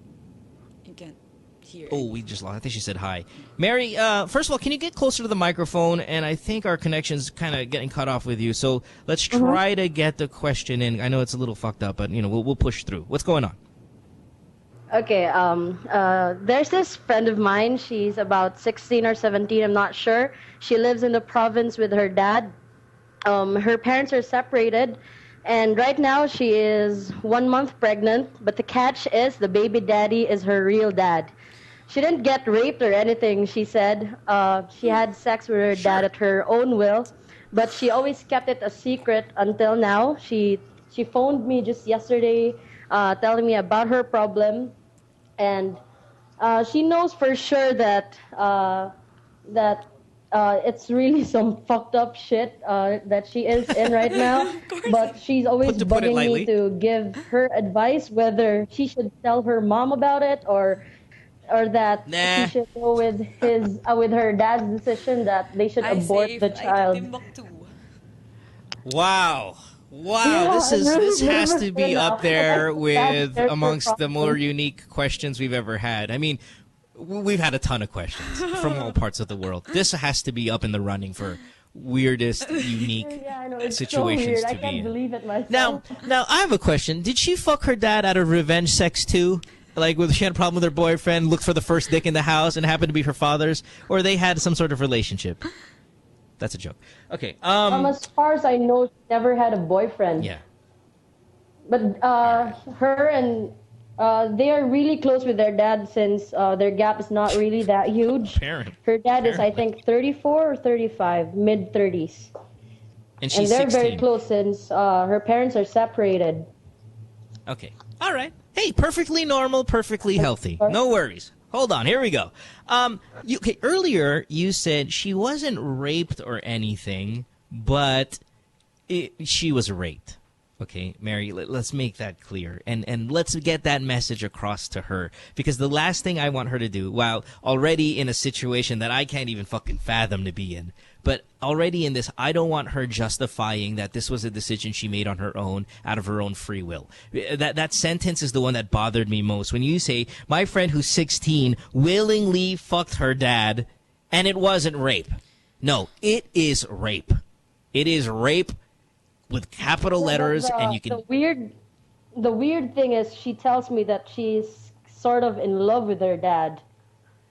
Oh, we just lost. I think she said hi. Mary, first of all, can you get closer to the microphone? And I think our connection's kind of getting cut off with you. So let's try to get the question in. I know it's a little fucked up, but, we'll push through. What's going on? Okay, there's this friend of mine. She's about 16 or 17, I'm not sure. She lives in the province with her dad. Her parents are separated. And right now she is 1 month pregnant. But the catch is the baby daddy is her real dad. She didn't get raped or anything, she said. She had sex with her dad at her own will, but she always kept it a secret until now. She phoned me just yesterday telling me about her problem, and she knows for sure that it's really some fucked up shit that she is in right now, but she's always bugging me to give her advice whether she should tell her mom about it or that she should go with her dad's decision that they should abort the child. Wow. Yeah, this has to be up there with amongst the more unique questions we've ever had. I mean, we've had a ton of questions from all parts of the world. This has to be up in the running for weirdest, unique situations so to I can't be in. believe it myself. Now I have a question. Did she fuck her dad out of revenge sex too? Like, she had a problem with her boyfriend, looked for the first dick in the house, and happened to be her father's? Or they had some sort of relationship? That's a joke. Okay. As far as I know, she never had a boyfriend. Yeah. But her and they are really close with their dad since their gap is not really that huge. Her dad is, I think, 34 or 35, mid-30s. And she's they're 16. very close since her parents are separated. Okay. All right. Hey, perfectly normal, perfectly healthy. No worries. Hold on. Here we go. Earlier, you said she wasn't raped or anything, but she was raped. Okay, Mary, let's make that clear. And let's get that message across to her. Because the last thing I want her to do, while already in a situation that I can't even fucking fathom to be in, but already in this, I don't want her justifying that this was a decision she made on her own, out of her own free will. That sentence is the one that bothered me most. When you say, my friend who's 16 willingly fucked her dad, and it wasn't rape. No, it is rape. It is rape with capital letters, and you can... The weird thing is she tells me that she's sort of in love with her dad.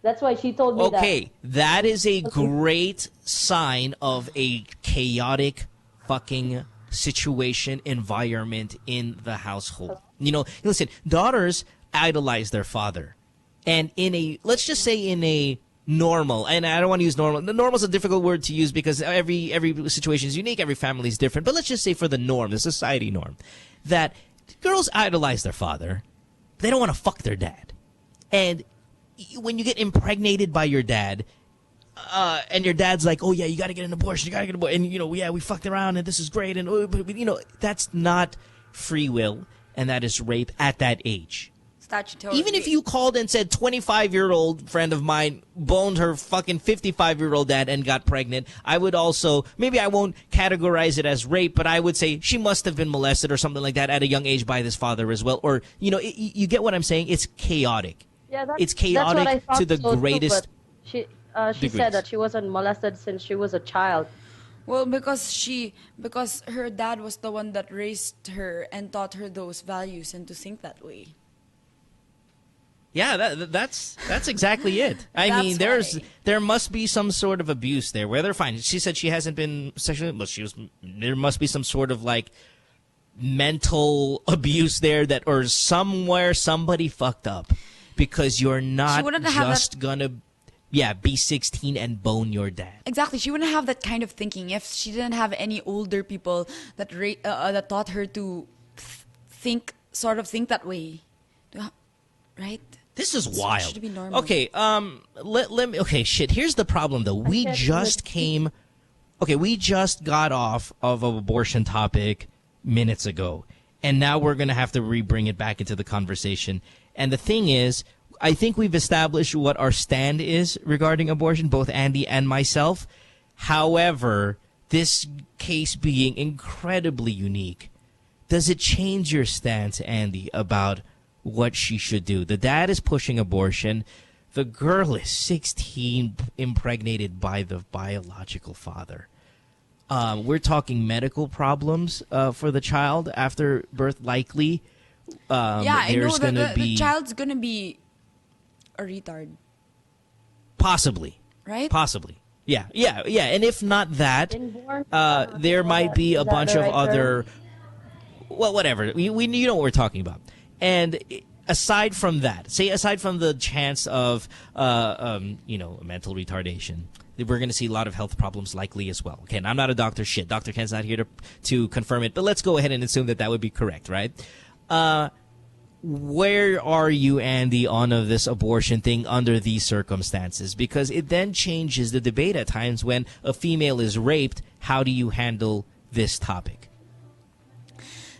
That's why she told me that. Okay, that is a great sign of a chaotic fucking situation, environment in the household. You know, listen, daughters idolize their father. And let's just say in a normal, and I don't want to use normal. The normal is a difficult word to use because every situation is unique, every family is different. But let's just say for the norm, the society norm, that girls idolize their father. They don't want to fuck their dad. And when you get impregnated by your dad, and your dad's like, oh yeah, you got to get an abortion, you got to get an abortion, and we fucked around and this is great, and that's not free will, and that is rape at that age. Statutory. Even if you called and said 25-year-old friend of mine boned her fucking 55-year-old dad and got pregnant, I would also, maybe I won't categorize it as rape, but I would say she must have been molested or something like that at a young age by this father as well. Or, you get what I'm saying? It's chaotic. Yeah, it's chaotic to the greatest. She said that she wasn't molested since she was a child. Well, because her dad was the one that raised her and taught her those values and to think that way. Yeah, that's exactly it. I mean, there must be some sort of abuse there. Where they're fine. She said she hasn't been sexually, but there must be some sort of like mental abuse there or somewhere somebody fucked up, because you're not just gonna be 16 and bone your dad. Exactly. She wouldn't have that kind of thinking if she didn't have any older people that taught her to think that way. Right? This is wild. Should be normal. Okay, here's the problem though. We just got off of an abortion topic minutes ago, and now we're going to have to bring it back into the conversation. And the thing is, I think we've established what our stand is regarding abortion, both Andi and myself. However, this case being incredibly unique, does it change your stance, Andi, about what she should do? The dad is pushing abortion. The girl is 16, impregnated by the biological father. We're talking medical problems for the child after birth, likely. I know that the child's going to be a retard. Possibly. Right? Possibly. Yeah. And if not that, there might be a bunch of other... Well, whatever. You know what we're talking about. And aside from that, aside from the chance of, mental retardation, we're going to see a lot of health problems likely as well. Okay, and I'm not a doctor. Dr. Ken's not here to confirm it, but let's go ahead and assume that would be correct, right? Where are you, Andi, on this abortion thing under these circumstances? Because it then changes the debate at times when a female is raped. How do you handle this topic?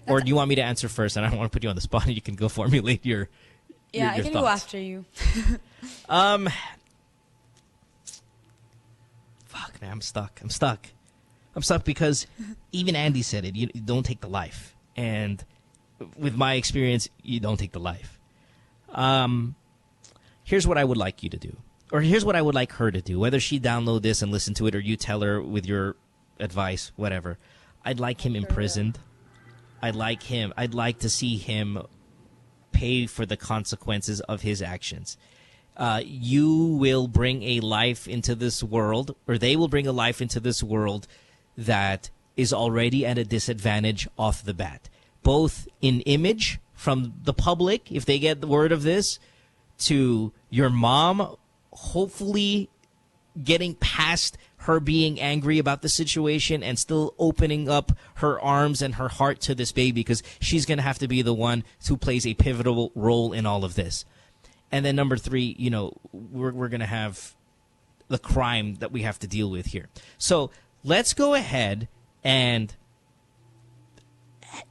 Or do you want me to answer first? And I don't want to put you on the spot. You can go formulate your I can thoughts. go after you. Fuck, man, I'm stuck because even Andi said it. You don't take the life. And with my experience, you don't take the life. Here's what I would like you to do. Or here's what I would like her to do. Whether she download this and listen to it or you tell her with your advice, whatever. I'd like him imprisoned. I'd like to see him pay for the consequences of his actions. You will bring a life into this world, or they will bring a life into this world that is already at a disadvantage off the bat, both in image from the public, if they get the word of this, to your mom hopefully getting past her being angry about the situation and still opening up her arms and her heart to this baby, because she's going to have to be the one who plays a pivotal role in all of this. And then number 3, we're going to have the crime that we have to deal with here. So let's go ahead and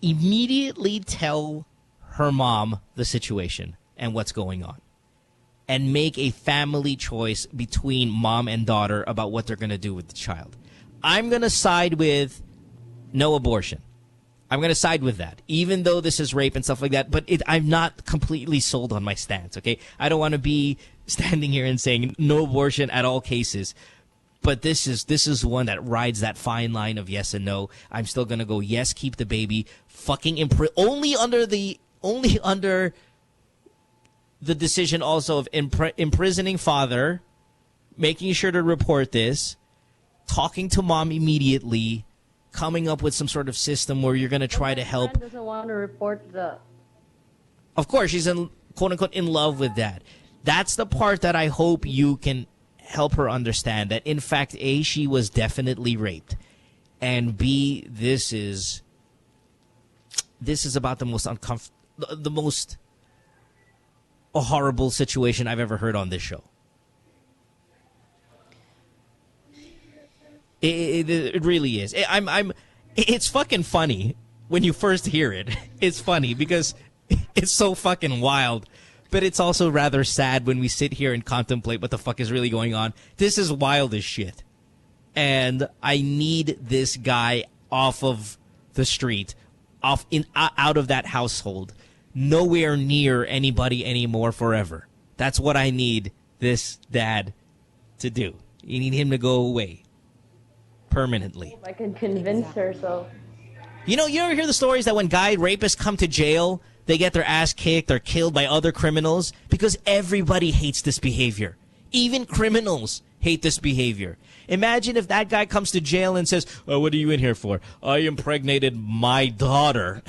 immediately tell her mom the situation and what's going on, and make a family choice between mom and daughter about what they're going to do with the child. I'm going to side with no abortion. I'm going to side with that, even though this is rape and stuff like that. But I'm not completely sold on my stance, okay? I don't want to be standing here and saying no abortion at all cases. But this is one that rides that fine line of yes and no. I'm still going to go yes, keep the baby, fucking only under the decision also of imprisoning father, making sure to report this, talking to mom immediately, coming up with some sort of system where you're going to try to help. Doesn't want to report the. Of course, she's in quote unquote in love with that. That's the part that I hope you can help her understand, that in fact, A, she was definitely raped, and B, this is about the most the most horrible situation I've ever heard on this show. It really is. It's fucking funny when you first hear it. It's funny because it's so fucking wild. But it's also rather sad when we sit here and contemplate what the fuck is really going on. This is wild as shit. And I need this guy off of the street, out of that household, nowhere near anybody anymore forever. That's what I need this dad to do. You need him to go away permanently. I can convince her, so. You ever hear the stories that when guy rapists come to jail, they get their ass kicked or killed by other criminals? Because everybody hates this behavior. Even criminals hate this behavior. Imagine if that guy comes to jail and says, "Oh, what are you in here for? I impregnated my daughter."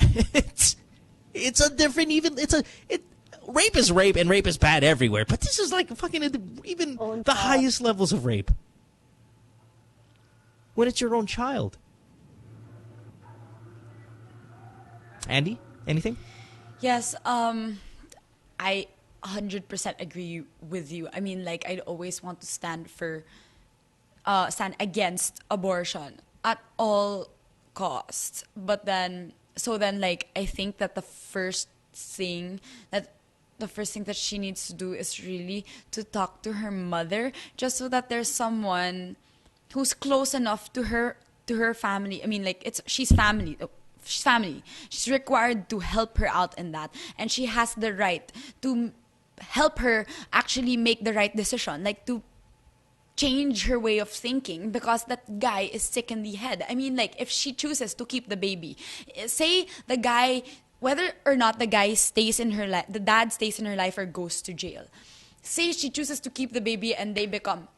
It's a different, rape is rape, and rape is bad everywhere. But this is like fucking even the highest levels of rape. When it's your own child. Andi, anything? Yes, I 100% agree with you. I mean, like, I'd always want to stand against abortion at all costs. But then, like, I think that the first thing that she needs to do is really to talk to her mother, just so that there's someone who's close enough to her family. I mean, like, she's family. She's family. She's required to help her out in that. And she has the right to help her actually make the right decision. Like, to change her way of thinking, because that guy is sick in the head. I mean, like, if she chooses to keep the baby, say the guy, whether or not the guy stays in her life, the dad stays in her life or goes to jail. Say she chooses to keep the baby and they become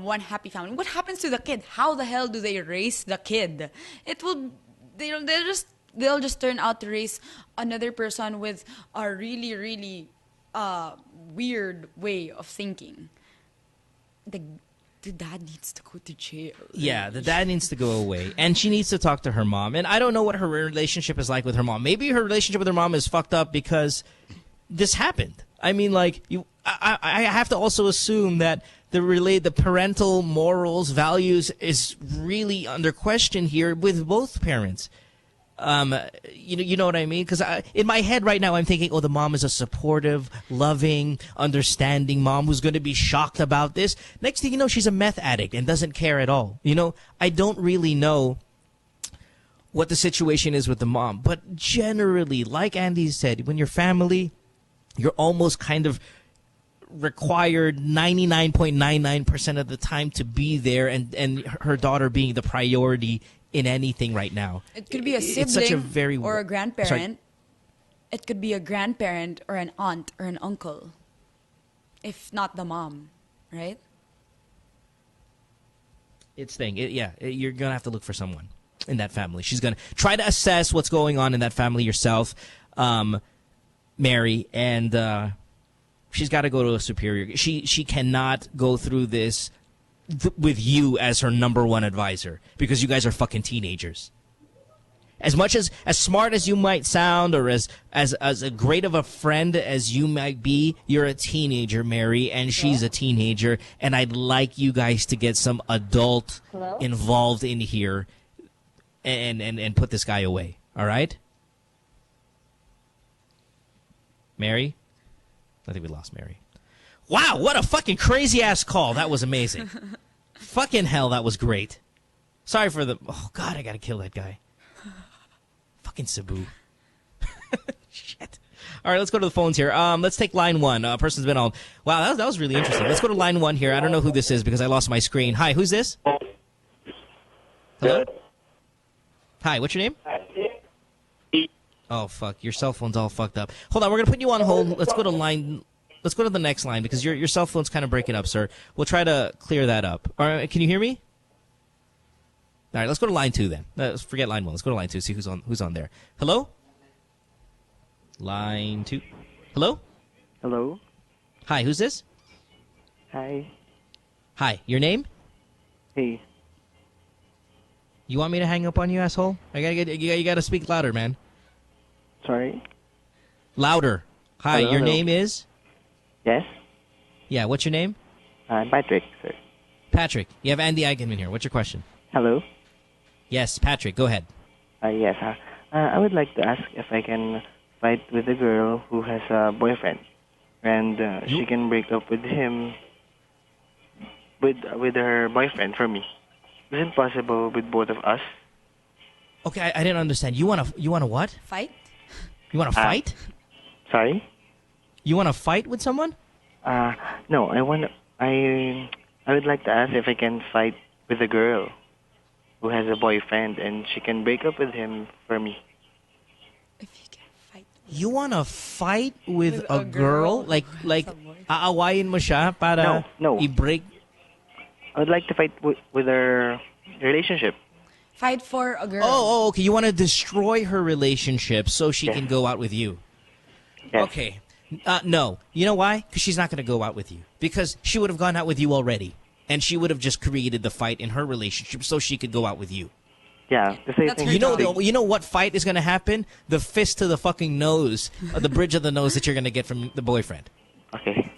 one happy family. What happens to the kid? How the hell do they raise the kid? They'll just turn out to raise another person with a really, really weird way of thinking. The dad needs to go to jail. Yeah, the dad needs to go away. And she needs to talk to her mom. And I don't know what her relationship is like with her mom. Maybe her relationship with her mom is fucked up because this happened. I mean, like, I have to also assume that the parental morals, values is really under question here with both parents. You know what I mean? Because in my head right now, I'm thinking, oh, the mom is a supportive, loving, understanding mom who's going to be shocked about this. Next thing you know, she's a meth addict and doesn't care at all. I don't really know what the situation is with the mom. But generally, like Andi said, when you're family, you're almost kind of required 99.99% of the time to be there, and her daughter being the priority in anything right now. It could be a sibling, it's such a very, or a grandparent. Sorry. It could be a grandparent or an aunt or an uncle, if not the mom, right? You're going to have to look for someone in that family. She's going to try to assess what's going on in that family yourself, Mary, and she's got to go to a superior. She cannot go through this with you as her number one advisor, because you guys are fucking teenagers. As much as smart as you might sound, or as a great of a friend as you might be, you're a teenager, Mary, and she's a teenager, and I'd like you guys to get some adult involved in here and put this guy away. All right? Mary? I think we lost Mary. Wow, what a fucking crazy-ass call. That was amazing. Fucking hell, that was great. Sorry for the... Oh, God, I gotta kill that guy. Fucking Cebu. Shit. All right, let's go to the phones here. Let's take line one. A person's been on... Wow, that was really interesting. Let's go to line one here. I don't know who this is because I lost my screen. Hi, who's this? Hello? Hi, what's your name? Oh, fuck. Your cell phone's all fucked up. Hold on, we're going to put you on hold. Let's go to line... Let's go to the next line because your cell phone's kind of breaking up, sir. We'll try to clear that up. All right, can you hear me? All right, let's go to line 2 then. Let's forget line 1. Let's go to line 2, see who's on there. Hello? Line 2. Hello? Hello? Hi, who's this? Hi. Hi, your name? Hey. You want me to hang up on you, asshole? You gotta speak louder, man. Sorry? Louder. Hi, hello, your hello. name is? Yes? Yeah, what's your name? I'm Patrick, sir. Patrick. You have Andi Eigenmann here. What's your question? Hello? Yes, Patrick, go ahead. Yes. I would like to ask if I can fight with a girl who has a boyfriend. And she can break up with him with her boyfriend for me. Is it possible with both of us? Okay, I didn't understand. You wanna what? Fight? You wanna fight? Sorry? You wanna fight with someone? No, I would like to ask if I can fight with a girl who has a boyfriend and she can break up with him for me. You wanna fight with a girl? Like aawayin mo siya para No. i-break? I would like to fight with her relationship. Fight for a girl. Oh, okay. You want to destroy her relationship so she can go out with you. Yes. Okay. No. You know why? Because she's not going to go out with you. Because she would have gone out with you already. And she would have just created the fight in her relationship so she could go out with you. Yeah. You know what fight is going to happen? The fist to the fucking nose, or the bridge of the nose that you're going to get from the boyfriend. Okay.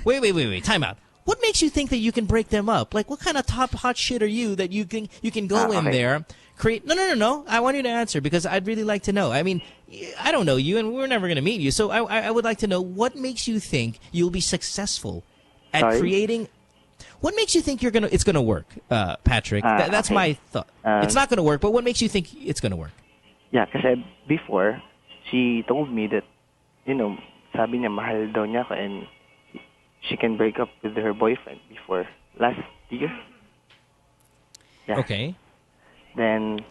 Wait. Time out. What makes you think that you can break them up? Like, what kind of top hot shit are you that you can go in there, create... No. I want you to answer because I'd really like to know. I mean, I don't know you and we're never going to meet you. So I would like to know what makes you think you'll be successful at creating... What makes you think it's going to work, Patrick? That's my thought. It's not going to work, but what makes you think it's going to work? Yeah, kasi before, she told me that, sabi niya mahal daw niya ako and she can break up with her boyfriend before last year. Yeah. Okay. Then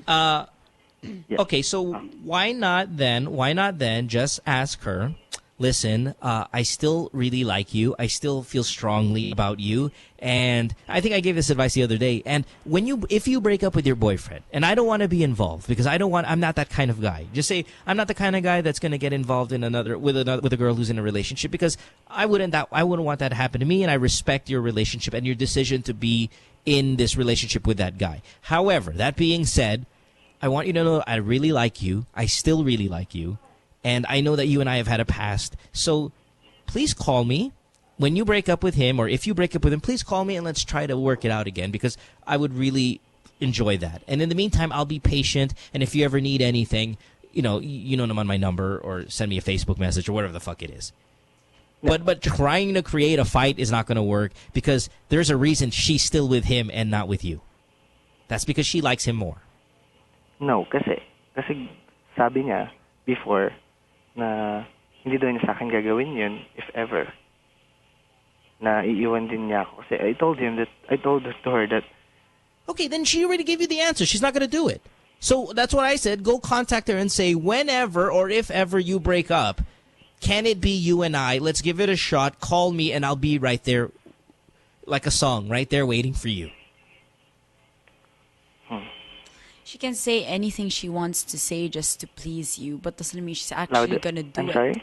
okay, so why not then just ask her, listen, I still really like you. I still feel strongly about you. And I think I gave this advice the other day. And if you break up with your boyfriend, and I don't want to be involved because I'm not that kind of guy. Just say, I'm not the kind of guy that's going to get involved in with a girl who's in a relationship because I wouldn't want that to happen to me. And I respect your relationship and your decision to be in this relationship with that guy. However, that being said, I want you to know I really like you. I still really like you. And I know that you and I have had a past. So please call me when you break up with him, or if you break up with him, please call me and let's try to work it out again because I would really enjoy that. And in the meantime, I'll be patient. And if you ever need anything, you know naman my number or send me a Facebook message or whatever the fuck it is. Yeah. But trying to create a fight is not going to work because there's a reason she's still with him and not with you. That's because she likes him more. No, kasi sabi niya before na hindi daw niya sa akin gagawin yun if ever. Na iiwan din niya ako. Kasi I told her that. Okay, then she already gave you the answer. She's not going to do it. So that's what I said. Go contact her and say, whenever or if ever you break up, can it be you and I? Let's give it a shot. Call me and I'll be right there like a song, right there waiting for you. She can say anything she wants to say just to please you, but doesn't mean she's actually going to do it. Sorry?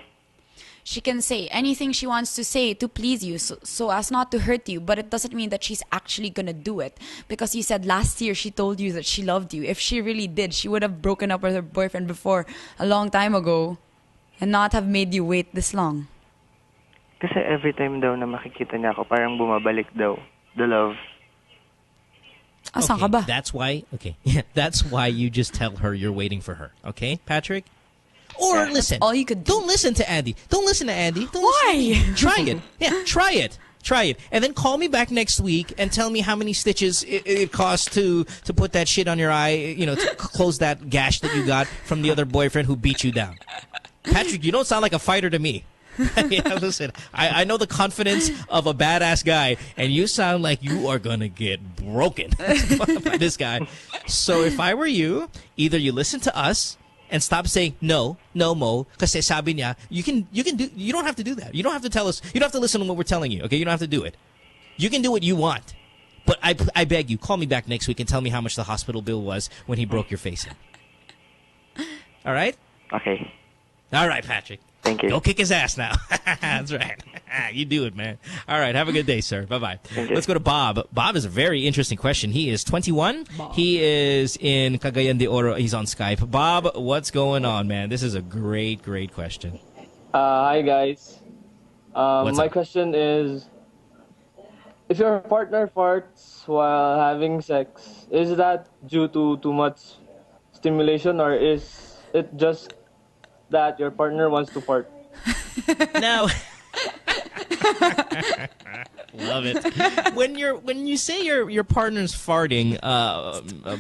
She can say anything she wants to say to please you so as not to hurt you, but it doesn't mean that she's actually going to do it. Because you said last year she told you that she loved you. If she really did, she would have broken up with her boyfriend before a long time ago and not have made you wait this long. Kasi every time daw na makikita niya ako, parang bumabalik daw the love. Asan ka ba? That's why. Okay, yeah, that's why you just tell her you're waiting for her. Okay, Patrick. Or listen. All you could do. Don't listen to Andi. Don't listen to Andi. Why? Try it. Yeah, try it. Try it. And then call me back next week and tell me how many stitches it costs to put that shit on your eye, to close that gash that you got from the other boyfriend who beat you down. Patrick, you don't sound like a fighter to me. Yeah, listen, I know the confidence of a badass guy, and you sound like you are going to get broken by this guy. So if I were you, either you listen to us and stop saying no Mo, kasi sabi niya, you don't have to do that. You don't have to tell us, you don't have to listen to what we're telling you, okay? You don't have to do it. You can do what you want. But I beg you, call me back next week and tell me how much the hospital bill was when he broke your face in. All right? Okay. All right, Patrick. Thank you. Go kick his ass now. That's right. You do it, man. All right, have a good day, sir. Bye-bye. Let's go to Bob. Bob is a very interesting question. He is 21. Bob. He is in Cagayan de Oro. He's on Skype. Bob, what's going on, man? This is a great, great question. Hi, guys. My question is, if your partner farts while having sex, is that due to too much stimulation, or is it just that your partner wants to fart? Now, love it. When you say your partner's farting,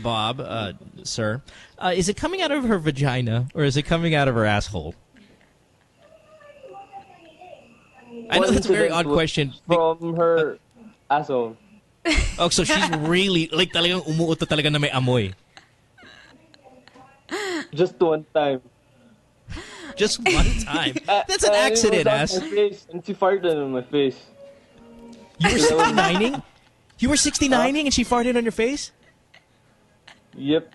Bob, sir, is it coming out of her vagina or is it coming out of her asshole? I know that's a very odd question. From her asshole. Oh, so she's really like talagang umuuto talaga na may amoy. Just one time. Just one time. That's an accident, ass. And she farted on my face. You were 69ing? You were 69ing and she farted on your face? Yep.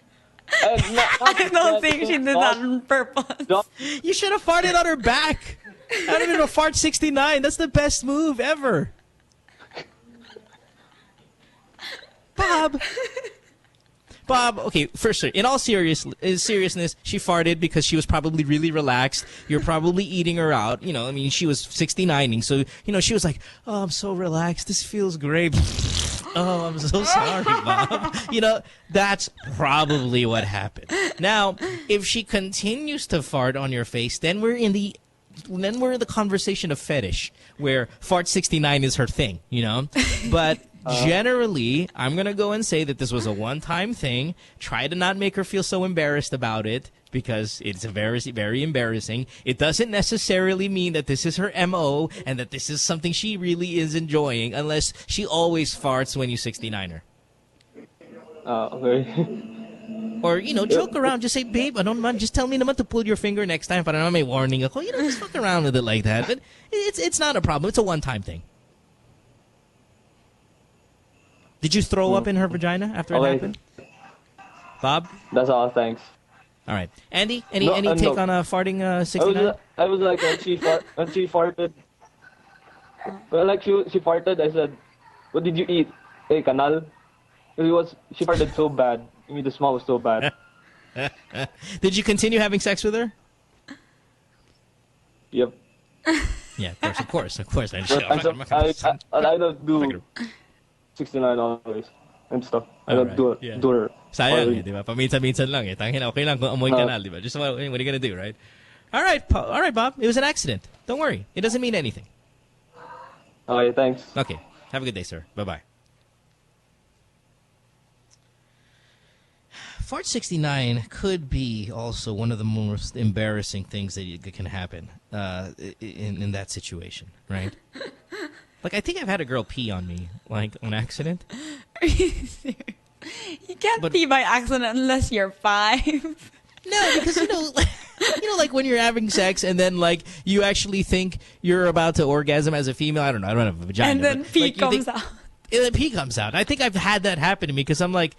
I don't think she did that on purpose. You should have farted on her back. I don't know, fart 69. That's the best move ever. Bob, okay, first, in all seriousness, she farted because she was probably really relaxed. You're probably eating her out. You know, I mean, she was 69ing, so, you know, she was like, oh, I'm so relaxed. This feels great. Oh, I'm so sorry, Bob. You know, that's probably what happened. Now, if she continues to fart on your face, then we're in the conversation of fetish, where fart 69 is her thing, you know? But generally, I'm going to go and say that this was a one-time thing. Try to not make her feel so embarrassed about it, because it's very, very embarrassing. It doesn't necessarily mean that this is her MO and that this is something she really is enjoying, unless she always farts when you 69 her. Okay. Or, you know, joke around. Just say, babe, ano naman, just tell me naman to pull your finger next time para naman may warning ako. You know, just fuck around with it like that. But it's not a problem. It's a one-time thing. Did you throw up in her vagina after it happened? Bob? That's all, thanks. All right. Andy, any take on farting 69? I was like, when she farted, well, like she farted, I said, what did you eat? Hey, canal? She farted so bad. I mean, the smell was so bad. Did you continue having sex with her? Yep. Yeah, of course. I don't do 69 always and stuff. I don't do her. Sayang, di ba? Paminsan-minsan lang eh. Tangina, okay lang kung amoy kanal, di ba? Just what are you gonna do, right? All right, Bob. It was an accident. Don't worry. It doesn't mean anything. Okay, thanks. Okay. Have a good day, sir. Bye-bye. Fart 69 could be also one of the most embarrassing things that can happen in that situation, right? Like, I think I've had a girl pee on me, like, on accident. Are you serious? You can't pee by accident unless you're 5. No, because, you know, like when you're having sex and then, like, you actually think you're about to orgasm as a female. I don't know. I don't have a vagina. And then pee comes out. And then pee comes out. I think I've had that happen to me because I'm like,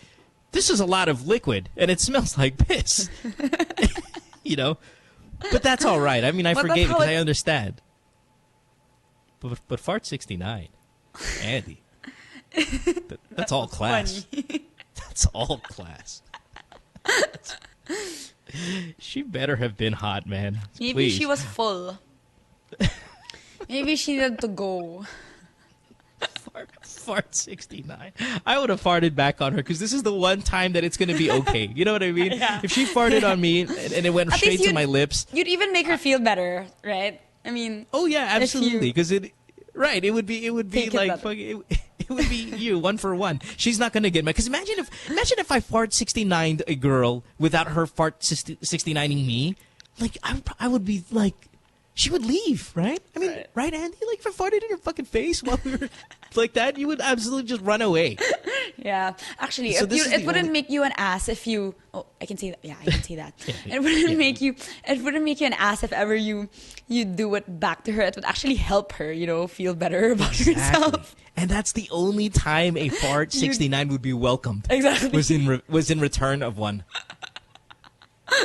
this is a lot of liquid, and it smells like piss. You know? But that's all right. I mean, I forgave it because I understand. But fart 69, Andy, that's all class. That's all class. She better have been hot, man. Maybe Please. she was full. Maybe she needed to go. Fart 69. I would have farted back on her because this is the one time that it's going to be okay. You know what I mean? Yeah. If she farted on me and it went straight to my lips. You'd even make her feel better, right? I mean, oh yeah, absolutely. Because it would be like fucking. It would be you 1 for 1. She's not gonna get mad. Because imagine if I fart 69'd a girl without her fart 69'ing me, like I would be like, she would leave, right? I mean, right, Andy? Like if I farted in your fucking face while we were like that, you would absolutely just run away. Yeah, actually, So it wouldn't make you an ass if you. Oh, I can say that. Yeah, I can say that. It wouldn't make you. It wouldn't make you an ass if ever you do it back to her. It would actually help her, feel better about yourself. And that's the only time a fart 69 would be welcomed. Exactly. Was in return of one.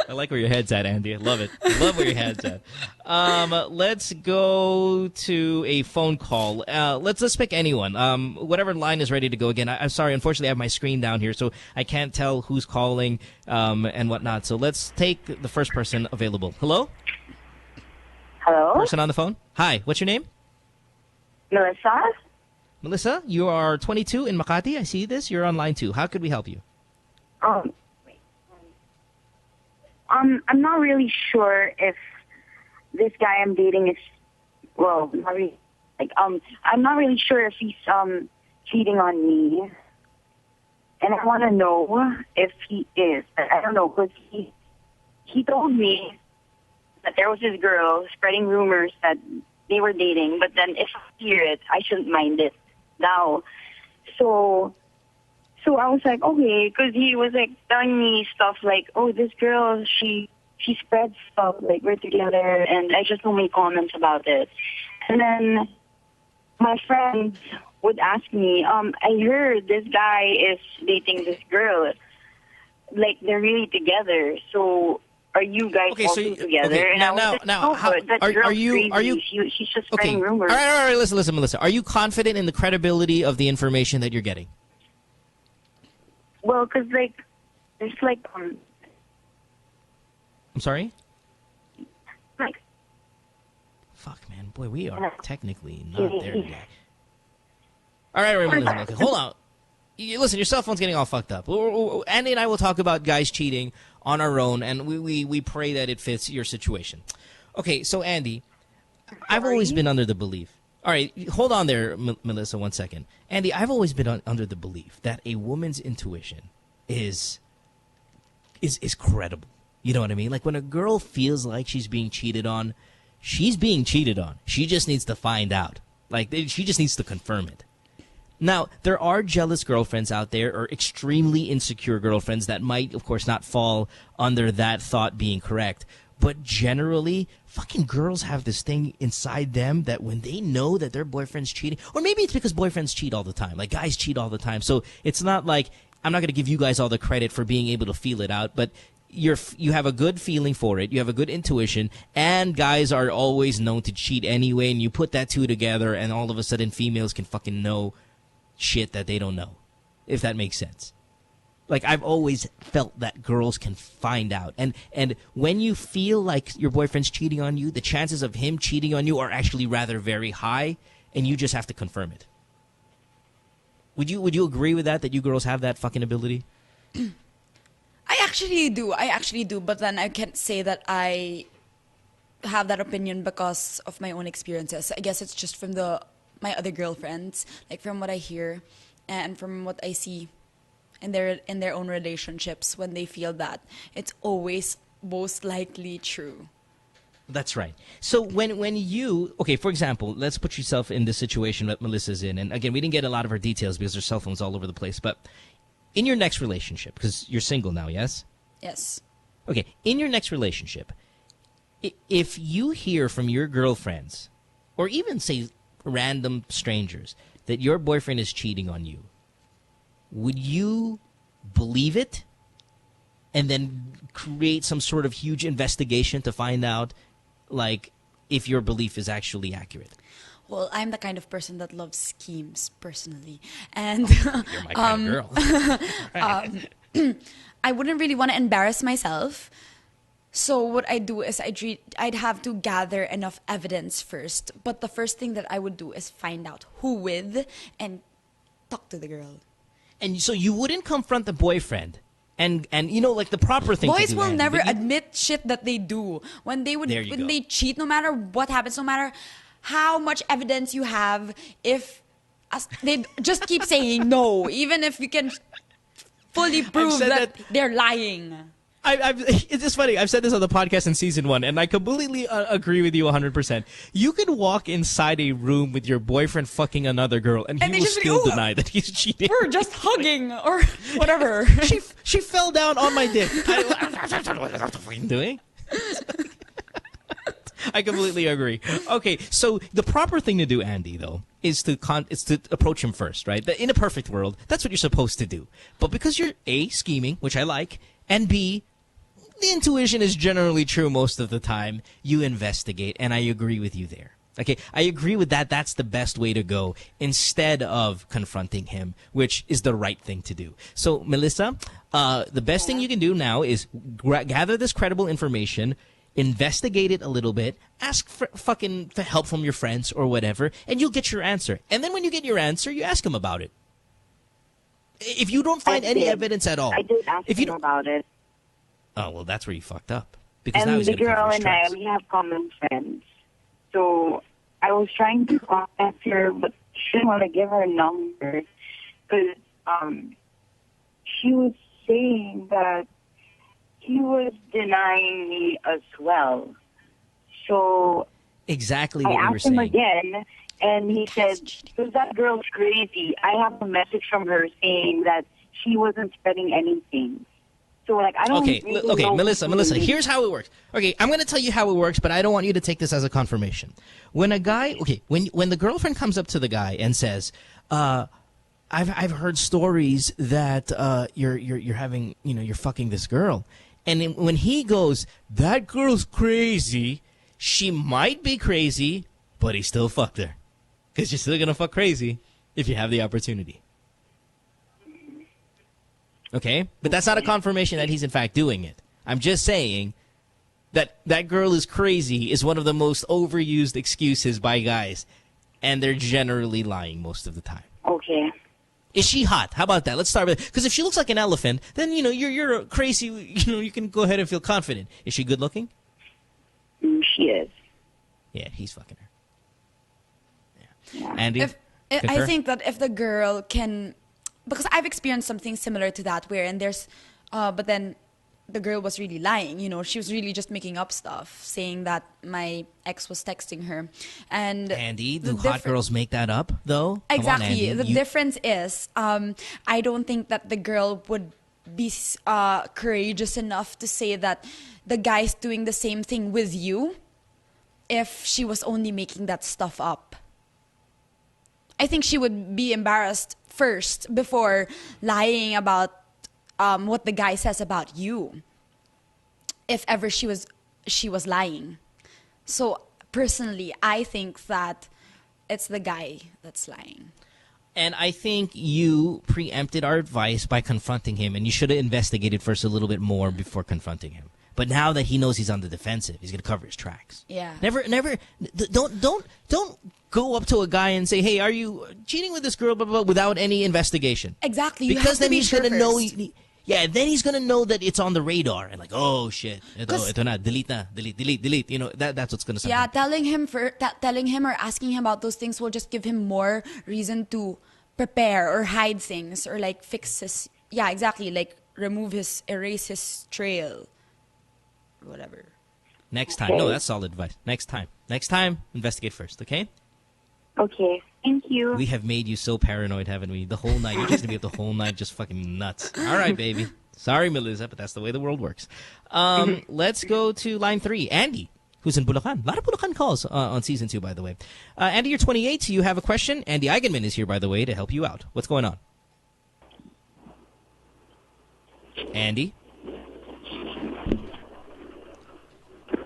I like where your head's at, Andy. I love it. I love where your head's at. Let's go to a phone call. Let's pick anyone. Whatever line is ready to go again. I'm sorry, unfortunately, I have my screen down here, so I can't tell who's calling and whatnot. So let's take the first person available. Hello? Hello? Person on the phone? Hi, what's your name? Melissa? Melissa, you are 22 in Makati. I see this. You're on line 2. How could we help you? I'm not really sure if this guy I'm dating is, well, not really, I'm not really sure if he's cheating on me, and I want to know if he is. I don't know, because he told me that there was this girl spreading rumors that they were dating, but then if I hear it, I shouldn't mind it now. So I was like, okay, because he was like telling me stuff like, oh, this girl, she spreads stuff, like we're together, and I just don't make comments about it. And then my friends would ask me, I heard this guy is dating this girl, like they're really together. So are you guys also together? Okay, and now, are you? She's just spreading rumors. All right. Listen, Melissa. Are you confident in the credibility of the information that you're getting? Well, because there's I'm sorry? Fuck, man. Boy, we are technically not there yet. All right, listen. Okay, hold on. Listen, your cell phone's getting all fucked up. Andy and I will talk about guys cheating on our own, and we pray that it fits your situation. Okay, so Andy, I've always been under the belief. All right, hold on there, Melissa, 1 second. Andy, I've always been under the belief that a woman's intuition is credible. You know what I mean? Like when a girl feels like she's being cheated on, she's being cheated on. She just needs to find out. Like she just needs to confirm it. Now, there are jealous girlfriends out there or extremely insecure girlfriends that might, of course, not fall under that thought being correct. But generally, fucking girls have this thing inside them that when they know that their boyfriend's cheating, or maybe it's because boyfriends cheat all the time, like guys cheat all the time. So it's not like, I'm not going to give you guys all the credit for being able to feel it out, but you have a good feeling for it, you have a good intuition, and guys are always known to cheat anyway, and you put that two together, and all of a sudden females can fucking know shit that they don't know, if that makes sense. Like, I've always felt that girls can find out. And when you feel like your boyfriend's cheating on you, the chances of him cheating on you are actually rather very high, and you just have to confirm it. Would you agree with that you girls have that fucking ability? I actually do, but then I can't say that I have that opinion because of my own experiences. I guess it's just from my other girlfriends, like from what I hear and from what I see in their own relationships. When they feel that, it's always most likely true. That's right. So when you, okay, for example, let's put yourself in the situation that Melissa's in. And again, we didn't get a lot of her details because her cell phone's all over the place. But in your next relationship, because you're single now, yes? Yes. Okay, in your next relationship, if you hear from your girlfriends, or even, say, random strangers, that your boyfriend is cheating on you, would you believe it and then create some sort of huge investigation to find out, like, if your belief is actually accurate? Well, I'm the kind of person that loves schemes, personally. And you're my kind of girl. I wouldn't really want to embarrass myself. So what I do is I'd have to gather enough evidence first. But the first thing that I would do is find out who with and talk to the girl. And so you wouldn't confront the boyfriend. And you know, like the proper thing to do. Boys will never admit shit that they do. When they cheat, no matter what happens, no matter how much evidence you have, if they just keep saying no, even if you can fully prove that they're lying. It's just funny. I've said this on the podcast in season 1, and I completely agree with you 100%. You can walk inside a room with your boyfriend fucking another girl, and he will still deny that he's cheating. We're just hugging or whatever. She fell down on my dick. What are you doing? I completely agree. Okay, so the proper thing to do, Andy, though, is to approach him first, right? In a perfect world, that's what you're supposed to do. But because you're A, scheming, which I like, and B, the intuition is generally true most of the time, you investigate, and I agree with you there. Okay, I agree with that. That's the best way to go instead of confronting him, which is the right thing to do. So, Melissa, the best thing you can do now is gather this credible information, investigate it a little bit, ask for help from your friends or whatever, and you'll get your answer. And then when you get your answer, you ask him about it. If you don't find any evidence at all. I did ask him about it. Oh, well, that's where you fucked up. Because And now he's the gonna cover girl his and tracks. we have common friends. So I was trying to contact her, but she didn't want to give her number because she was saying that he was denying me as well. So Exactly I what we were asked him saying. again, and he said, because that girl's crazy. I have a message from her saying that she wasn't spreading anything. So, like, I don't really know Melissa, here's how it works. Okay, I'm going to tell you how it works, but I don't want you to take this as a confirmation. When a guy, when the girlfriend comes up to the guy and says, I've heard stories that you're having, you're fucking this girl. And when he goes, that girl's crazy, she might be crazy, but he still fucked her. Because you're still going to fuck crazy if you have the opportunity. Okay? But that's not a confirmation that he's in fact doing it. I'm just saying that that girl is crazy is one of the most overused excuses by guys. And they're generally lying most of the time. Okay. Is she hot? How about that? Let's start with, because if she looks like an elephant, then, you're crazy, you can go ahead and feel confident. Is she good looking? She is. Yeah, he's fucking her. Yeah. Andy? I think that if the girl can, because I've experienced something similar to that but then the girl was really lying, she was really just making up stuff, saying that my ex was texting her. And Andy, do hot girls make that up, though? Exactly. Come on, Andy. The difference is, I don't think that the girl would be courageous enough to say that the guy's doing the same thing with you if she was only making that stuff up. I think she would be embarrassed first before lying about what the guy says about you, if ever she was lying. So personally, I think that it's the guy that's lying. And I think you preempted our advice by confronting him, and you should have investigated first a little bit more before confronting him. But now that he knows he's on the defensive, he's going to cover his tracks. Yeah. Don't go up to a guy and say, "Hey, are you cheating with this girl?" Blah, blah, blah, without any investigation. Exactly. Because then he's going to know. Yeah, then he's going to know that it's on the radar and like, oh shit, ito na, delete. That's what's going to happen. Yeah, telling him or asking him about those things will just give him more reason to prepare or hide things or like fix his. Yeah, exactly. Like erase his trail. Whatever. Next time. No, that's solid advice. Next time, investigate first, okay? Okay. Thank you. We have made you so paranoid, haven't we? The whole night. You're just going to be up the whole night just fucking nuts. All right, baby. Sorry, Melissa, but that's the way the world works. Let's go to line 3. Andy, who's in Bulacan. A lot of Bulacan calls on Season 2, by the way. Andy, you're 28. You have a question. Andi Eigenmann is here, by the way, to help you out. What's going on? Andy?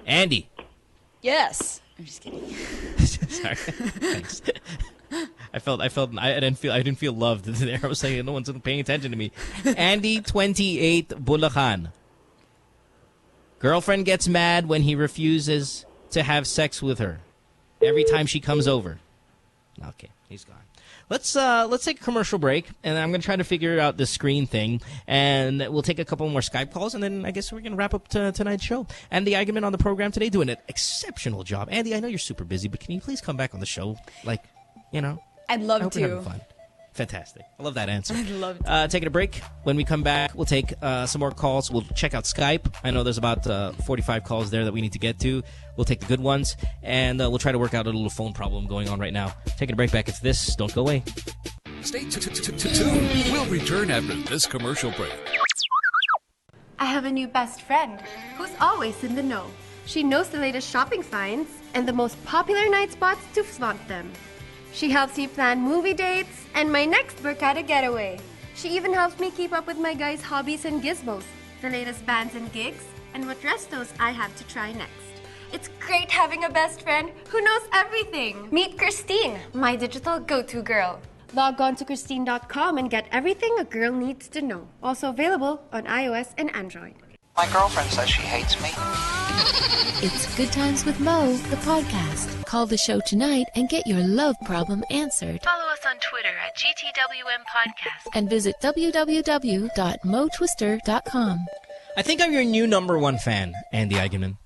Andy. Yes. I'm just kidding. Sorry. Thanks. I didn't feel loved there. I was saying no one's paying attention to me. Andy, 28, Bulacan. Girlfriend gets mad when he refuses to have sex with her every time she comes over. Okay, he's gone. Let's take a commercial break, and I'm going to try to figure out the screen thing, and we'll take a couple more Skype calls, and then I guess we're going to wrap up tonight's show. Andi Eigenmann on the program today doing an exceptional job. Andy, I know you're super busy, but can you please come back on the show? I'd love I hope to. you're having fun. Fantastic. I love that answer. I'd love to. Taking a break. When we come back, we'll take some more calls. We'll check out Skype. I know there's about 45 calls there that we need to get to. We'll take the good ones, and we'll try to work out a little phone problem going on right now. Taking a break back. It's this. Don't go away. Stay tuned. We'll return after this commercial break. I have a new best friend who's always in the know. She knows the latest shopping finds and the most popular night spots to flaunt them. She helps me plan movie dates and my next Barkada getaway. She even helps me keep up with my guys' hobbies and gizmos, the latest bands and gigs, and what restos I have to try next. It's great having a best friend who knows everything. Meet Christine, my digital go-to girl. Log on to Christine.com and get everything a girl needs to know. Also available on iOS and Android. My girlfriend says she hates me. It's Good Times with Mo, the podcast. Call the show tonight and get your love problem answered. Follow us on Twitter at GTWM Podcast. And visit www.motwister.com. I think I'm your new #1 fan, Andi Eigenmann.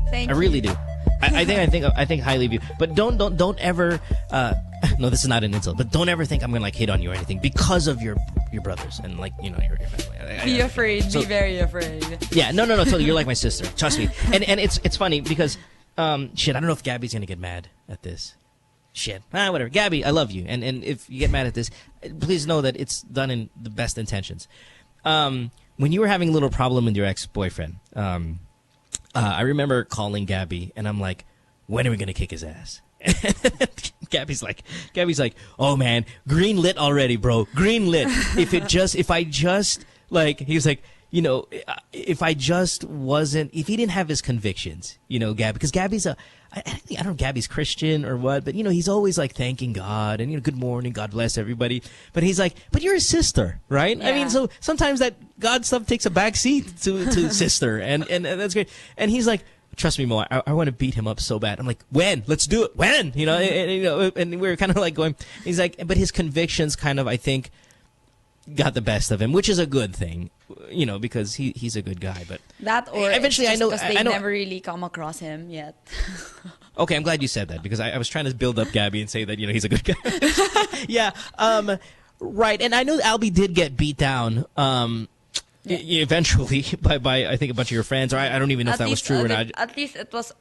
Thank you. I really do. I think highly of you. But don't ever. No, this is not an insult. But don't ever think I'm gonna hit on you or anything because of your brothers and your family. Be afraid. Be very afraid. Yeah, no, totally. You're like my sister. Trust me. And it's funny because shit. I don't know if Gabby's gonna get mad at this. Shit. Whatever. Gabby, I love you. And if you get mad at this, please know that it's done in the best intentions. When you were having a little problem with your ex-boyfriend, I remember calling Gabby, and I'm like, when are we going to kick his ass? Gabby's like, oh man, green lit already, bro. Green lit. If he was like, if he didn't have his convictions, Gabby, because Gabby's I don't know if Gabby's Christian or what, but he's always thanking God and good morning, God bless everybody. But he's like, but you're his sister, right? Yeah. I mean, so sometimes that God stuff takes a back seat to sister, and that's great. And he's like, trust me, Mo, I want to beat him up so bad. I'm like, when? Let's do it. When? And we're kind of going. He's like, but his convictions kind of, I think, got the best of him, which is a good thing, because he's a good guy. But that, or eventually, I know they never really come across him yet. Okay, I'm glad you said that because I was trying to build up Gabby and say that he's a good guy. Yeah, right. And I know Albie did get beat down. Eventually by I think a bunch of your friends, or I don't even know if that was true or not. At least it was.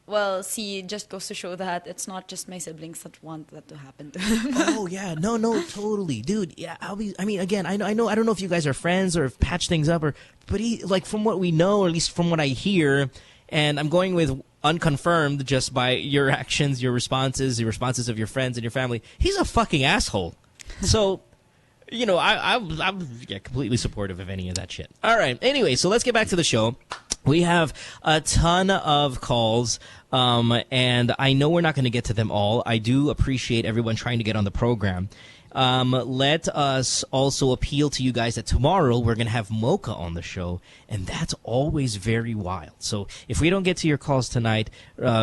Well, see, it just goes to show that it's not just my siblings that want that to happen to him. Oh yeah, no, totally, dude. Yeah, I mean, again, I know. I don't know if you guys are friends or have patched things up, but he, from what we know, or at least from what I hear, and I'm going with unconfirmed just by your actions, your responses of your friends and your family. He's a fucking asshole. So. I'm completely supportive of any of that shit. All right. Anyway, so let's get back to the show. We have a ton of calls, and I know we're not going to get to them all. I do appreciate everyone trying to get on the program. Let us also appeal to you guys that tomorrow we're going to have Mocha on the show, and that's always very wild. So if we don't get to your calls tonight,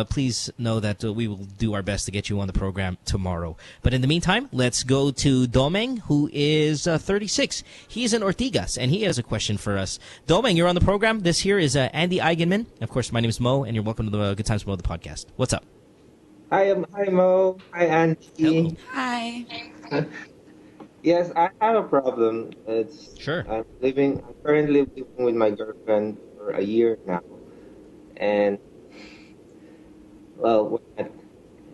please know that we will do our best to get you on the program tomorrow. But in the meantime, let's go to Domeng, who is 36. He's in Ortigas, and he has a question for us. Domeng, you're on the program. This here is Andi Eigenmann. Of course, my name is Mo, and you're welcome to the Good Times with Mo, the podcast. What's up? Hi Mo. Hi, Andi. Hello. Hi. Yes, I have a problem. Sure. I'm currently living with my girlfriend for a year now, and we're not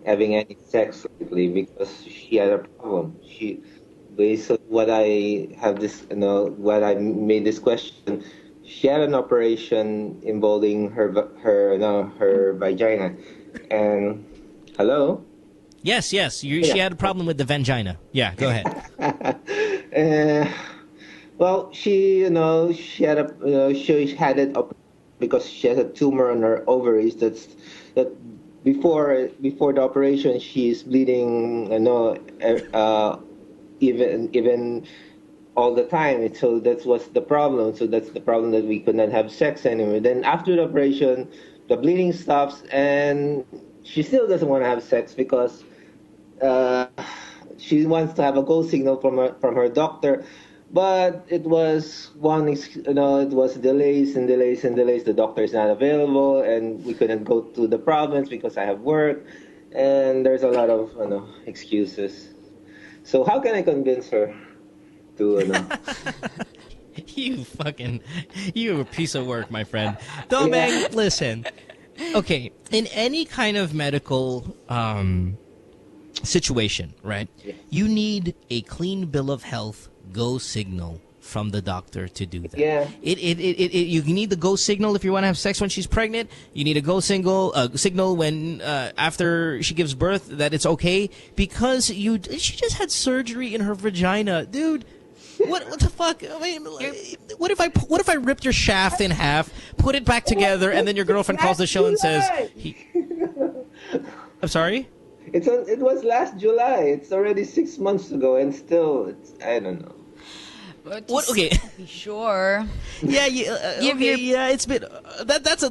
having any sex lately because she had a problem. Based on what I made this question, she had an operation involving her vagina, and hello. Yes. She had a problem with the vagina. Yeah, go ahead. She had it up because she has a tumor on her ovaries. That before the operation, she's bleeding. Even all the time. So that was the problem. So that's the problem that we could not have sex anymore. Then after the operation, the bleeding stops, and she still doesn't want to have sex because she wants to have a go signal from her doctor, but it was delays. The doctor is not available, and we couldn't go to the province because I have work, and there's a lot of excuses. So how can I convince her to? You're a piece of work, my friend. Domeng, listen. Okay, in any kind of medical situation, right? Yeah. You need a clean bill of health, go signal from the doctor to do that. Yeah. You need the go signal if you want to have sex when she's pregnant. You need a go signal when after she gives birth that it's okay, because she just had surgery in her vagina, dude. What the fuck? I mean, what if I ripped your shaft in half, put it back together, and then your girlfriend calls the show and says, "I'm sorry." It was last July. It's already 6 months ago, and still, I don't know. What? Okay. Sure. Yeah. It's been that's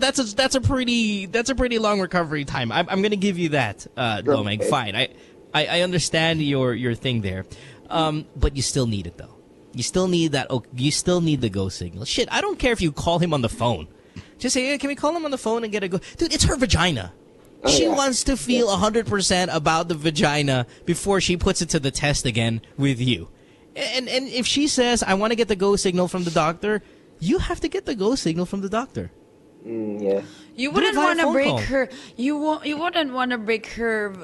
a pretty long recovery time. I'm gonna give you that, Domeng. Fine. I understand your thing there, but you still need it though. You still need that. You still need the go signal. Shit, I don't care if you call him on the phone. Just say, hey, can we call him on the phone and get a go? Dude, it's her vagina. She wants to feel 100% about the vagina before she puts it to the test again with you. And if she says, I want to get the go signal from the doctor, you have to get the go signal from the doctor. Yeah. You wouldn't want to break her. You wouldn't want to break her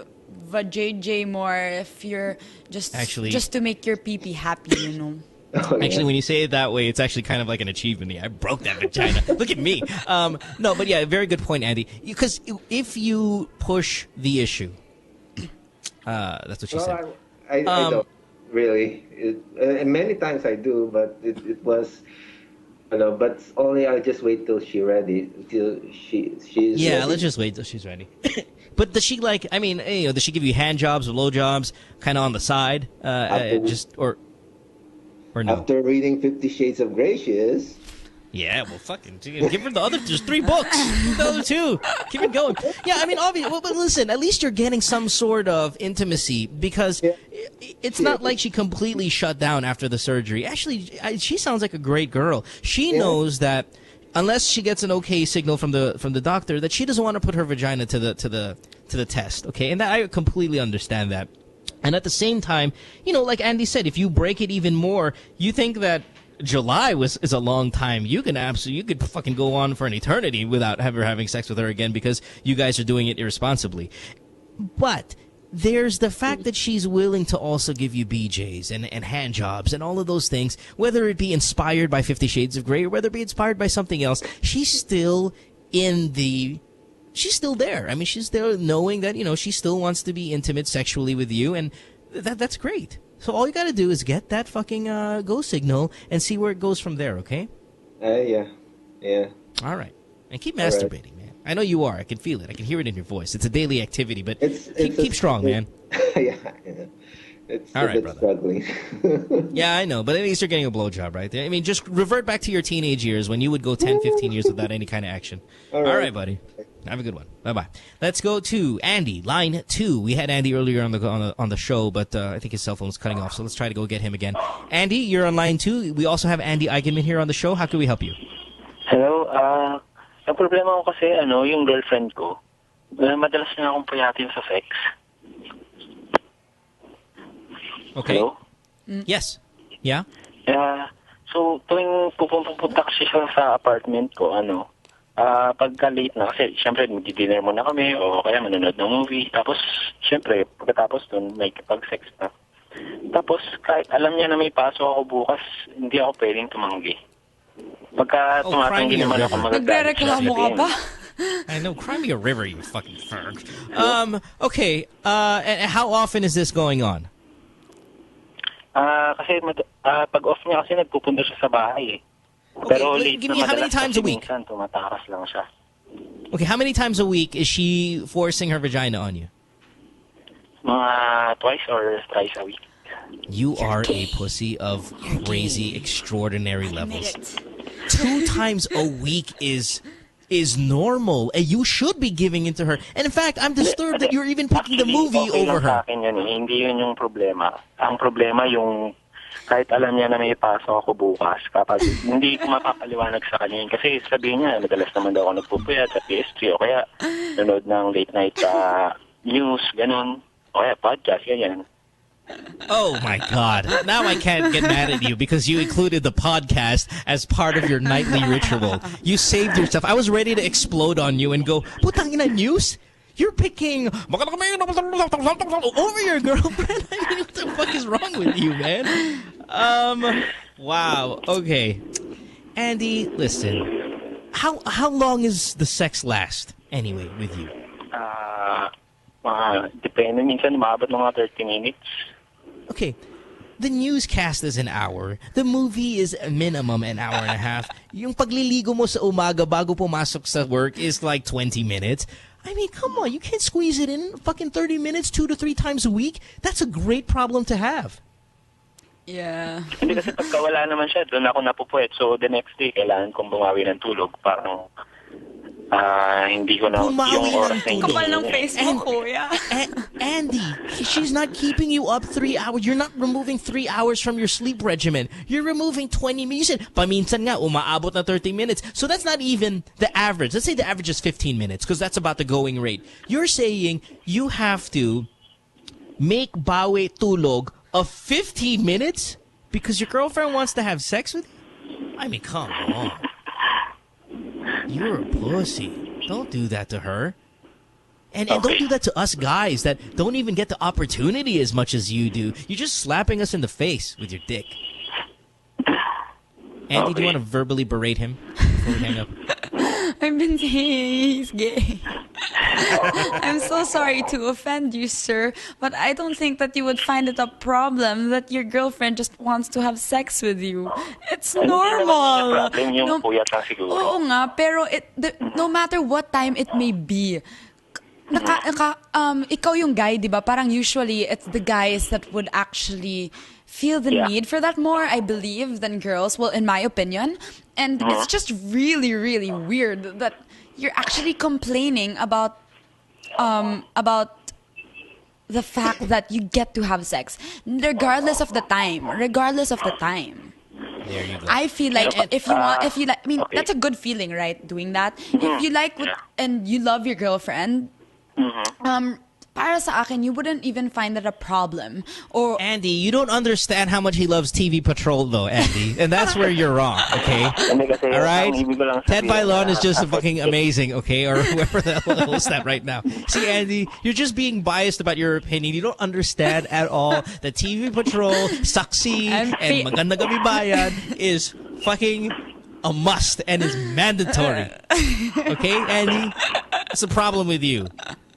vajayjay more if you're just to make your pee-pee happy, you know. Actually, when you say it that way, it's actually kind of like an achievement. I broke that vagina. Look at me. No, but yeah, very good point, Andy. Because if you push the issue, that's what she said. I don't really. Many times I do, but it was, but only I'll just wait till she's ready. Till she's yeah, ready. Let's just wait till she's ready. But does she does she give you hand jobs or blow jobs kind of on the side? Or no? After reading 50 Shades of Grey, she is. Yeah, well, fucking give her the other. There's 3 books. The other 2. Keep it going. Yeah, I mean, obviously. Well, but listen, at least you're getting some sort of intimacy, because it's not like she completely shut down after the surgery. Actually, she sounds like a great girl. She knows that unless she gets an okay signal from the doctor, that she doesn't want to put her vagina to the test. Okay, and I completely understand that. And at the same time, like Andy said, if you break it even more, you think that July is a long time. You could fucking go on for an eternity without ever having sex with her again, because you guys are doing it irresponsibly. But there's the fact that she's willing to also give you BJs and hand jobs and all of those things, whether it be inspired by 50 Shades of Grey or whether it be inspired by something else. She's still there. I mean, she's there knowing that, she still wants to be intimate sexually with you, and that's great. So all you got to do is get that fucking go signal and see where it goes from there, okay? Yeah. All right. And keep masturbating, man. I know you are. I can feel it. I can hear it in your voice. It's a daily activity, but keep strong, man. Yeah. It's all right, brother. Struggling. Yeah, I know, but at least you're getting a blowjob, right? I mean, just revert back to your teenage years when you would go 10, 15 years without any kind of action. All right, buddy. Have a good one. Bye-bye. Let's go to Andy, line 2. We had Andy earlier on the show, but I think his cell phone was cutting off, so let's try to go get him again. Andy, you're on line 2. We also have Andi Eigenmann here on the show. How can we help you? Hello. Ang problema ko kasi, yung girlfriend ko, madalas na akong payatin sa sex. Okay. Hello? Yes. Yeah? So, tuwing pupunta kasi siya sa apartment ko, pagka late na, kasi syempre mag-dinner muna kami o kaya manonood ng movie. Tapos, syempre, pagkatapos dun, may pag-sex na. Tapos, kahit alam niya na may pasok ako bukas, hindi ako pwedeng tumanggi. Pagka tumatanggi naman ako magagalit siya. Nagre-reklamo ka ba? I know. Cry me a river, you fucking ferg. Okay. And how often is this going on? Kasi pag off niya kasi nagpupunta siya sa bahay eh. Okay, Pero late give me na how many madalas times a kasi week? minsan tumatakas lang siya. Okay, how many times a week is she forcing her vagina on you? Mga twice or thrice a week. You are a pussy of crazy, extraordinary levels. 2 times a week is normal. You should be giving it to her. And in fact, I'm disturbed that you're even picking the movie over her. Sa akin yun, hindi yun yung problema. Ang problema yung kahit alam niya na may pasok ako bukas, kapag hindi ko mapapaliwanag sa kanya yun. Kasi sabihin niya, madalas naman daw ako nagpupuyat sa PS3 o kaya nanood ng late night news, ganun. O kaya podcast, ganyan. Oh my God. Now I can't get mad at you because you included the podcast as part of your nightly ritual. You saved yourself. I was ready to explode on you and go, putang ina news? You're picking over your girlfriend? I mean, what the fuck is wrong with you, man? Wow. Okay. Andy, listen. How long is the sex last anyway with you? Depende. Minsan umabot mga 30 minutes. Okay. The newscast is an hour. The movie is a minimum an hour and a half. Yung pagliligo mo sa umaga bago pumasok sa work is like 20 minutes. I mean, come on. You can't squeeze it in fucking 30 minutes 2 to 3 times a week. That's a great problem to have. Yeah. Hindi kasi pagka wala naman siya, doon ako napupuwet. So the next day, kailangan kong bumawi ng tulog. Parang hindi ko na yung oras na hindi. Kapal ng face mo, kuya. Andy, she's not keeping you up 3 hours. You're not removing 3 hours from your sleep regimen. You're removing 20 minutes. You said, paminsan nga, umaabot na 30 minutes. So that's not even the average. Let's say the average is 15 minutes because that's about the going rate. You're saying you have to make bawi tulog of 15 minutes because your girlfriend wants to have sex with you? I mean, come on. You're a pussy. Don't do that to her. And don't do that to us guys that don't even get the opportunity as much as you do. You're just slapping us in the face with your dick. Andy, do you want to verbally berate him before we hang up? I've been saying he's gay. I'm so sorry to offend you, sir, but I don't think that you would find it a problem that your girlfriend just wants to have sex with you. It's normal. Oo nga, pero no matter what time it may be, ikaw yung guy, di ba? Parang usually it's the guys that would actually feel the need for that more, I believe, than girls. Well, in my opinion. And it's just really, really weird that you're actually complaining about the fact that you get to have sex, regardless of the time. Regardless of the time. There you go. I feel like if you like, I mean, that's a good feeling, right? Doing that. If you like and you love your girlfriend, para sa akin, you wouldn't even find that a problem. Or Andy, you don't understand how much he loves TV Patrol, though, Andy. And that's where you're wrong, okay? All right? Ted Bailon is just fucking amazing, okay? Or whoever the hell hosts that right now. See, Andy, you're just being biased about your opinion. You don't understand at all that TV Patrol, Saksi, and Maganda Gabi Bayan is fucking a must and is mandatory. Okay, Andy? That's the problem with you.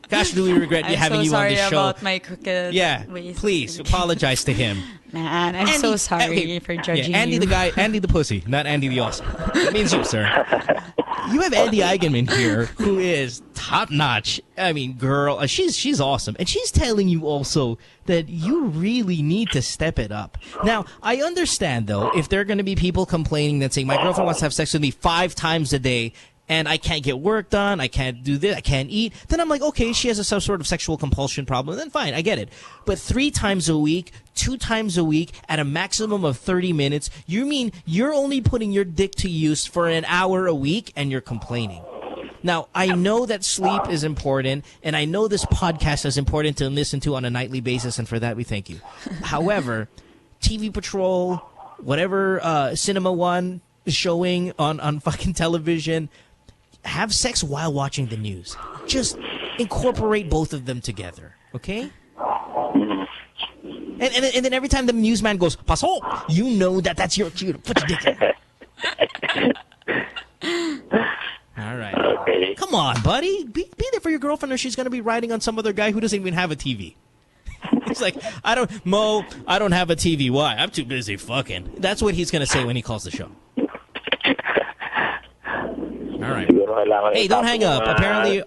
Gosh, do we regret having you on the show. I'm so sorry about my crooked ways. Please apologize to him. Man, I'm so sorry for judging Andy you. the guy, Andy the pussy, not Andy the awesome. That means you, sir. You have Andi Eigenmann here, who is top notch. I mean, girl, she's awesome, and she's telling you also that you really need to step it up. Now, I understand though if there are going to be people complaining that saying my girlfriend wants to have sex with me 5 times a day. And I can't get work done, I can't do this, I can't eat, then I'm like, okay, she has some sort of sexual compulsion problem, then fine, I get it. But 3 times a week, 2 times a week, at a maximum of 30 minutes, you mean you're only putting your dick to use for an hour a week and you're complaining. Now, I know that sleep is important, and I know this podcast is important to listen to on a nightly basis, and for that we thank you. However, TV Patrol, whatever Cinema One is showing on fucking television, have sex while watching the news. Just incorporate both of them together, okay? And then every time the newsman goes, "Paso," you know that's your cue to put your dick in. All right. Okay. Come on, buddy. Be there for your girlfriend, or she's going to be riding on some other guy who doesn't even have a TV. He's like, I don't have a TV. Why? I'm too busy fucking. That's what he's going to say when he calls the show. All right. Hey, don't hang up. Apparently,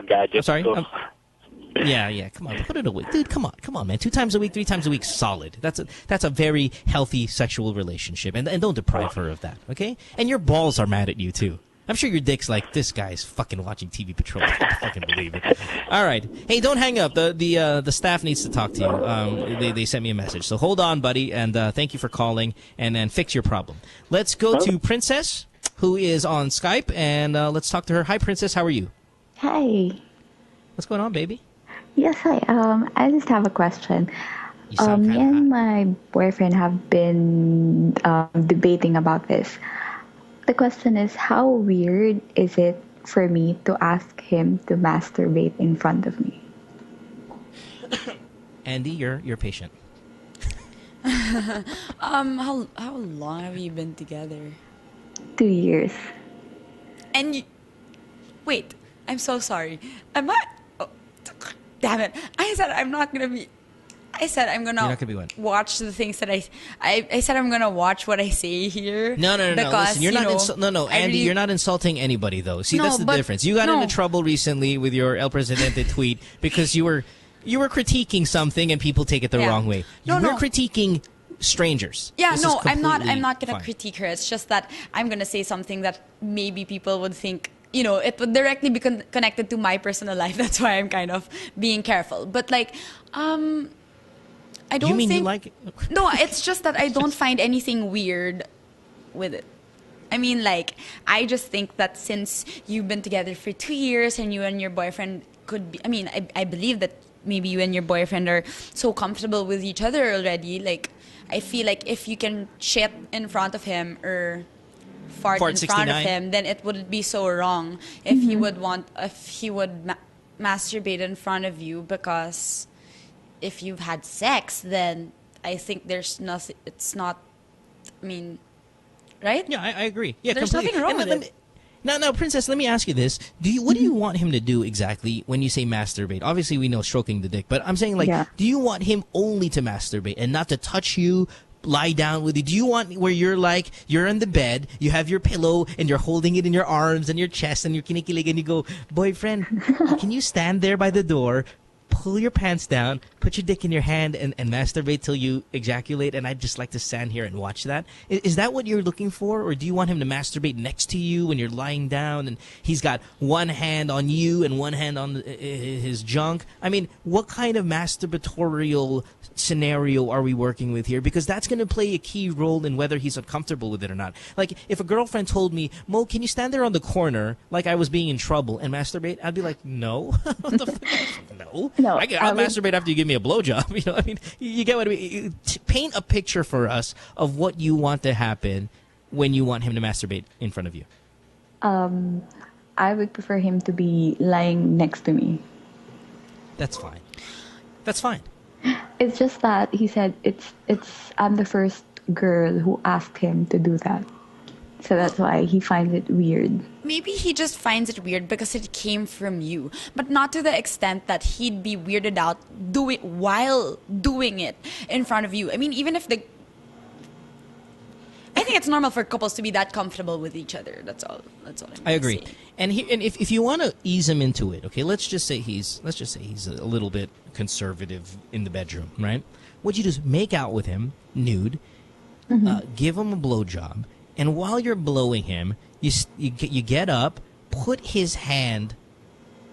gadgets. I'm sorry. Yeah. Come on, put it away, dude. Come on, man. 2 times a week, 3 times a week, solid. That's a very healthy sexual relationship, and don't deprive her of that, okay? And your balls are mad at you too. I'm sure your dick's like, this guy's fucking watching TV Patrol. I can't fucking believe it. All right. Hey, don't hang up. The staff needs to talk to you. They sent me a message. So hold on, buddy, and thank you for calling, and then fix your problem. Let's go to Princess, who is on Skype, and let's talk to her. Hi, Princess. How are you? Hi. What's going on, baby? Yes, hi. I just have a question. Me and my boyfriend have been debating about this. The question is, how weird is it for me to ask him to masturbate in front of me? Andy, you're patient. How long have you been together? 2 years. And wait, I'm so sorry. Am I? Oh, damn it! I said I'm not gonna be. I said I'm gonna, You're not gonna be what? watch the things that I said I'm gonna watch what I say here. No. Because, Listen, you're not. I Andy, really- you're not insulting anybody though. See, No, that's the but- difference. You got no. into trouble recently with your El Presidente tweet because you were critiquing something and people take it the Yeah. wrong way. No, you were no. critiquing strangers. Yeah, This no, is I'm not completely gonna fine. critique her. It's just that I'm gonna say something that maybe people would think, it would directly be connected to my personal life. That's why I'm kind of being careful. But like, I don't You mean think. you like it? No, it's just that I don't find anything weird with it. I mean, like, I just think that since you've been together for 2 years and you and your boyfriend could be, I believe that maybe you and your boyfriend are so comfortable with each other already. Like, I feel like if you can shit in front of him or fart in front of 69. him, then it wouldn't be so wrong if he would masturbate in front of you, because if you've had sex, then I think there's nothing. It's not. Right? Yeah, I agree. Yeah, there's completely. nothing wrong And with let it. Now, Princess, let me ask you this. What do you want him to do exactly when you say masturbate? Obviously, we know stroking the dick, but I'm saying, like, do you want him only to masturbate and not to touch you, lie down with you? Do you want where you're in the bed, you have your pillow, and you're holding it in your arms and your chest, and you're kinikilig, and you go, boyfriend, can you stand there by the door, pull your pants down, put your dick in your hand, and masturbate till you ejaculate, and I'd just like to stand here and watch that? Is that what you're looking for? Or do you want him to masturbate next to you when you're lying down and he's got one hand on you and one hand on his junk? I mean, what kind of masturbatorial scenario are we working with here? Because that's going to play a key role in whether he's uncomfortable with it or not. Like, if a girlfriend told me, Mo, can you stand there on the corner like I was being in trouble and masturbate? I'd be like, no. What the fuck? No. I'll masturbate after you give me a blowjob. I mean, you get what I mean? Paint a picture for us of what you want to happen when you want him to masturbate in front of you. I would prefer him to be lying next to me. That's fine. That's fine. It's just that he said I'm the first girl who asked him to do that. So that's why he finds it weird. Maybe he just finds it weird because it came from you, but not to the extent that he'd be weirded out while doing it in front of you. I mean, even if I think it's normal for couples to be that comfortable with each other. That's all. I agree. And if you want to ease him into it, okay, let's just say he's a little bit conservative in the bedroom, right? What you do is make out with him nude, give him a blowjob. And while you're blowing him, you get up, put his hand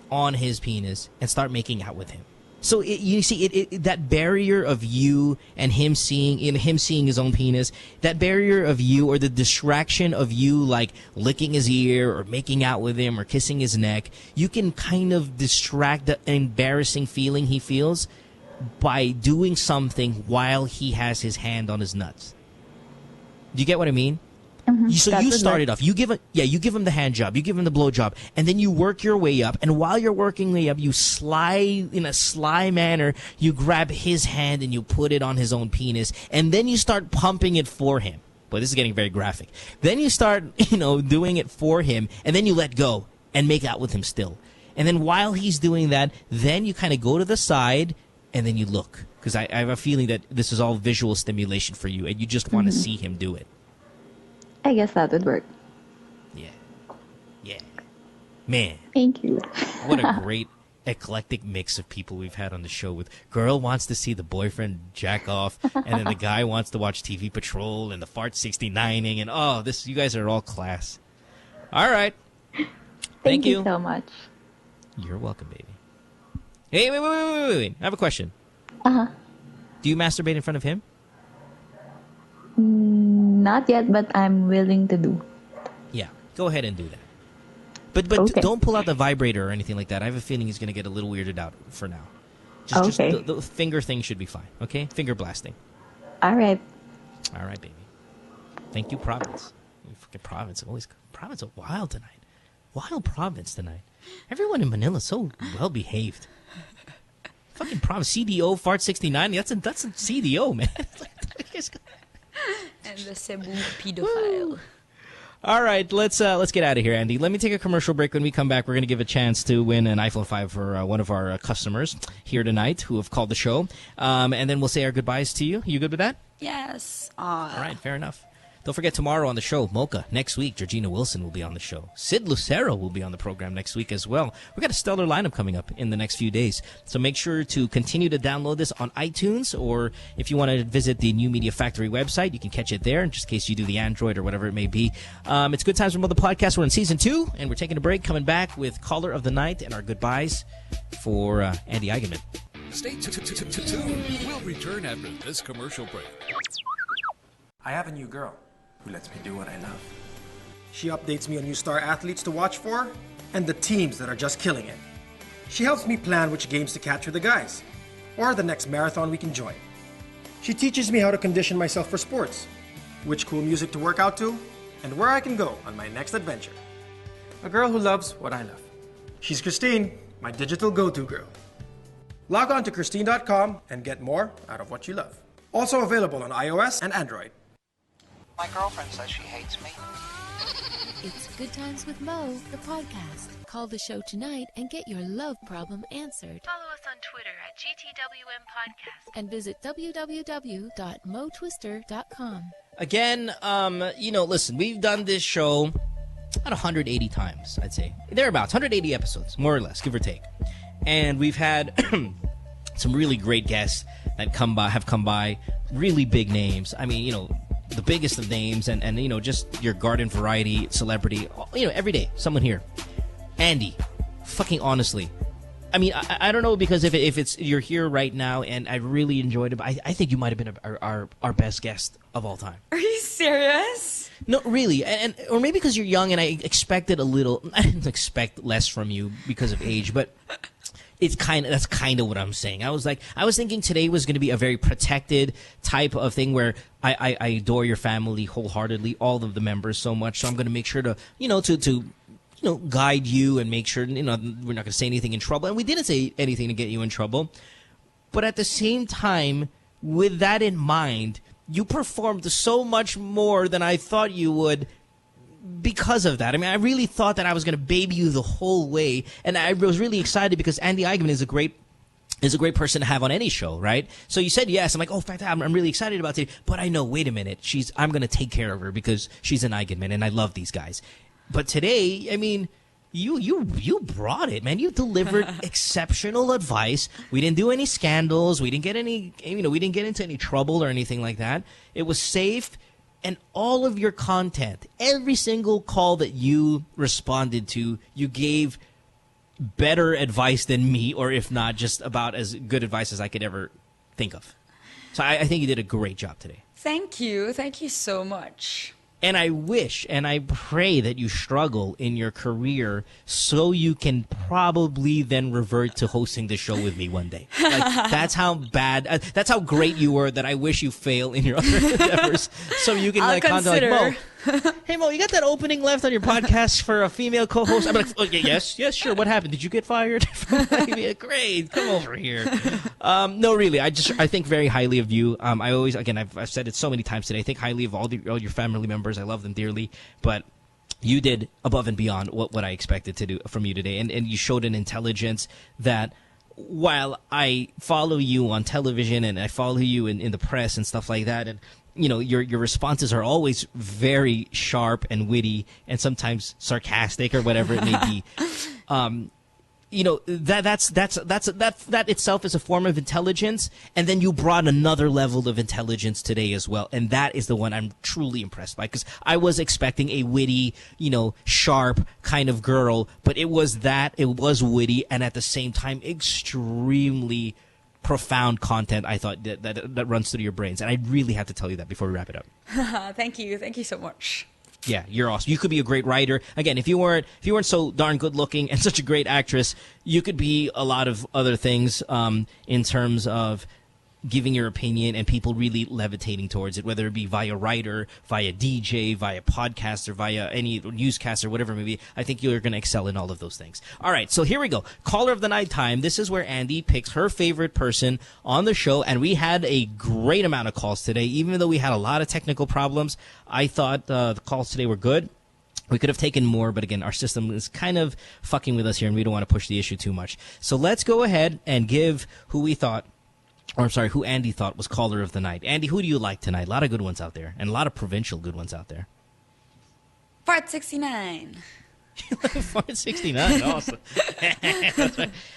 on his penis, and start making out with him. So you see, that barrier of you and him seeing his own penis, that barrier of you, or the distraction of you, like licking his ear or making out with him or kissing his neck, you can kind of distract the embarrassing feeling he feels by doing something while he has his hand on his nuts. Do you get what I mean? So you start it off. You give him the hand job. You give him the blow job, and then you work your way up. And while you're working way up, you in a sly manner. You grab his hand and you put it on his own penis, and then you start pumping it for him. Boy, this is getting very graphic. Then you start, doing it for him, and then you let go and make out with him still. And then while he's doing that, then you kind of go to the side, and then you look, because I have a feeling that this is all visual stimulation for you, and you just want to see him do it. I guess that would work. Yeah. Man. Thank you. What a great eclectic mix of people we've had on the show, with girl wants to see the boyfriend jack off, and then the guy wants to watch TV Patrol and the fart 69ing, and you guys are all class. All right. Thank you so much. You're welcome, baby. Hey, wait. I have a question. Uh-huh. Do you masturbate in front of him? Not yet, but I'm willing to do. Yeah, go ahead and do that. But okay. Don't pull out the vibrator or anything like that. I have a feeling he's going to get a little weirded out for now. Just the finger thing should be fine, okay? Finger blasting. All right. All right, baby. Thank you, Province. Fucking Province. Province is wild tonight. Wild Province tonight. Everyone in Manila is so well-behaved. Fucking problem. CDO Fart 69. That's a CDO, man. And the Cebu pedophile. All right, let's get out of here, Andy. Let me take a commercial break. When we come back, we're going to give a chance to win an iPhone 5 for one of our customers here tonight who have called the show. And then we'll say our goodbyes to you. You good with that? Yes. All right, fair enough. Don't forget, tomorrow on the show, Mocha. Next week, Georgina Wilson will be on the show. Sid Lucero will be on the program next week as well. We've got a stellar lineup coming up in the next few days. So make sure to continue to download this on iTunes, or if you want to visit the New Media Factory website, you can catch it there, in just case you do the Android or whatever it may be. It's Good Times with Mo, the podcast. We're in Season 2, and we're taking a break, coming back with Caller of the Night and our goodbyes for Andi Eigenmann. Stay tuned. We'll return after this commercial break. I have a new girl who lets me do what I love. She updates me on new star athletes to watch for and the teams that are just killing it. She helps me plan which games to catch with the guys or the next marathon we can join. She teaches me how to condition myself for sports, which cool music to work out to, and where I can go on my next adventure. A girl who loves what I love. She's Christine, my digital go-to girl. Log on to Christine.com and get more out of what you love. Also available on iOS and Android. My girlfriend says she hates me. It's Good Times with Mo, the podcast. Call the show tonight and get your love problem answered. Follow us on Twitter at GTWM Podcast. And visit www.motwister.com. Again, listen, we've done this show about 180 times, I'd say. Thereabouts, 180 episodes, more or less, give or take. And we've had some really great guests that have come by, really big names. I mean, the biggest of names, and just your garden variety celebrity, every day, someone here. Andy, fucking honestly, I mean, I don't know, because if it's you're here right now, and I really enjoyed it, but I think you might have been our best guest of all time. Are you serious? No, really, or maybe because you're young, and I expected a little. I didn't expect less from you because of age, but that's kind of what I'm saying. I was thinking today was going to be a very protected type of thing where I adore your family wholeheartedly, all of the members so much. So I'm going to make sure to guide you and make sure we're not going to say anything in trouble. And we didn't say anything to get you in trouble, but at the same time, with that in mind, you performed so much more than I thought you would. Because of that, I mean, I really thought that I was going to baby you the whole way, and I was really excited because Andi Eigenmann is a great person to have on any show, right? So you said yes. I'm like, oh, fact, I'm really excited about it. But I know, wait a minute, I'm going to take care of her because she's an Eigenmann, and I love these guys. But today, I mean, you brought it, man. You delivered exceptional advice. We didn't do any scandals. We didn't get we didn't get into any trouble or anything like that. It was safe. And all of your content, every single call that you responded to, you gave better advice than me, or if not, just about as good advice as I could ever think of. So I think you did a great job today. Thank you. Thank you so much. And I wish and I pray that you struggle in your career so you can probably then revert to hosting the show with me one day. Like, that's how that's how great you were, that I wish you fail in your other endeavors so you can contact Mo. Hey, Mo, you got that opening left on your podcast for a female co-host? I'm like, oh, yes, sure. What happened? Did you get fired? Great, come over here. No, really, I think very highly of you. I've said it so many times today. I think highly of all your family members. I love them dearly, but you did above and beyond what I expected to do from you today, and you showed an intelligence that, while I follow you on television and I follow you in the press and stuff like that, and your responses are always very sharp and witty and sometimes sarcastic or whatever it may be. That itself is a form of intelligence, and then you brought another level of intelligence today as well, and that is the one I'm truly impressed by, because I was expecting a witty, sharp kind of girl, but it was witty and at the same time extremely profound content. I thought that runs through your brains, and I really have to tell you that before we wrap it up. Thank you so much. Yeah, you're awesome. You could be a great writer. Again, if you weren't so darn good looking and such a great actress, you could be a lot of other things in terms of giving your opinion and people really levitating towards it, whether it be via writer, via DJ, via podcaster, via any newscaster, whatever it may be. I think you're going to excel in all of those things. All right, so here we go. Caller of the night time. This is where Andy picks her favorite person on the show, and we had a great amount of calls today. Even though we had a lot of technical problems, I thought the calls today were good. We could have taken more, but again, our system is kind of fucking with us here, and we don't want to push the issue too much. So let's go ahead and give who Andy thought was caller of the night. Andy, who do you like tonight? A lot of good ones out there, and a lot of provincial good ones out there. Fart 69. Fart 69, awesome.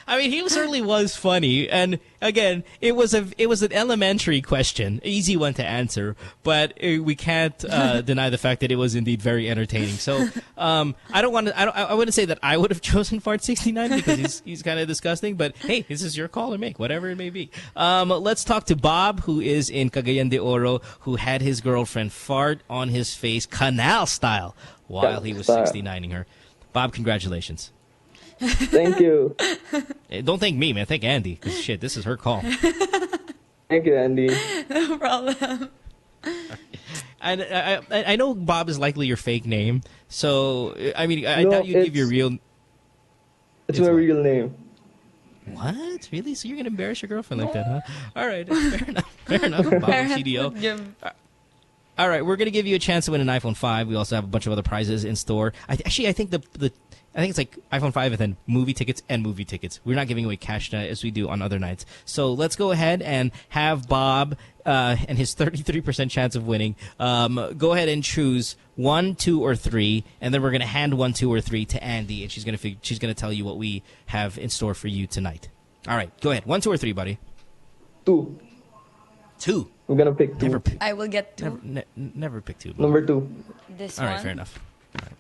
I mean, he certainly was funny, and again, it was an elementary question, easy one to answer, but we can't deny the fact that it was indeed very entertaining. So, I wouldn't say that I would have chosen Fart 69 because he's kind of disgusting, but hey, this is your call or make, whatever it may be. Let's talk to Bob, who is in Cagayan de Oro, who had his girlfriend fart on his face, canal style, while he was 69ing her. Bob, congratulations. Thank you. Hey, don't thank me, man. Thank Andy, because shit, this is her call. Thank you, Andy. No problem. And I know Bob is likely your fake name, so I mean, I doubt you'd give your real. It's my real name. What? Really? So you're gonna embarrass your girlfriend like that, huh? All right, fair enough. Fair enough, Bob, CDO. All right, we're going to give you a chance to win an iPhone 5. We also have a bunch of other prizes in store. I think it's like iPhone 5 and then movie tickets and movie tickets. We're not giving away cash as we do on other nights. So let's go ahead and have Bob and his 33% chance of winning. Go ahead and choose 1, 2, or 3, and then we're going to hand 1, 2, or 3 to Andy, and she's going to tell you what we have in store for you tonight. All right, go ahead. 1, 2, or 3, buddy. 2. 2. I'm gonna pick 2. I will get 2. Never pick 2. Number 2. This All one. right, fair enough. All right.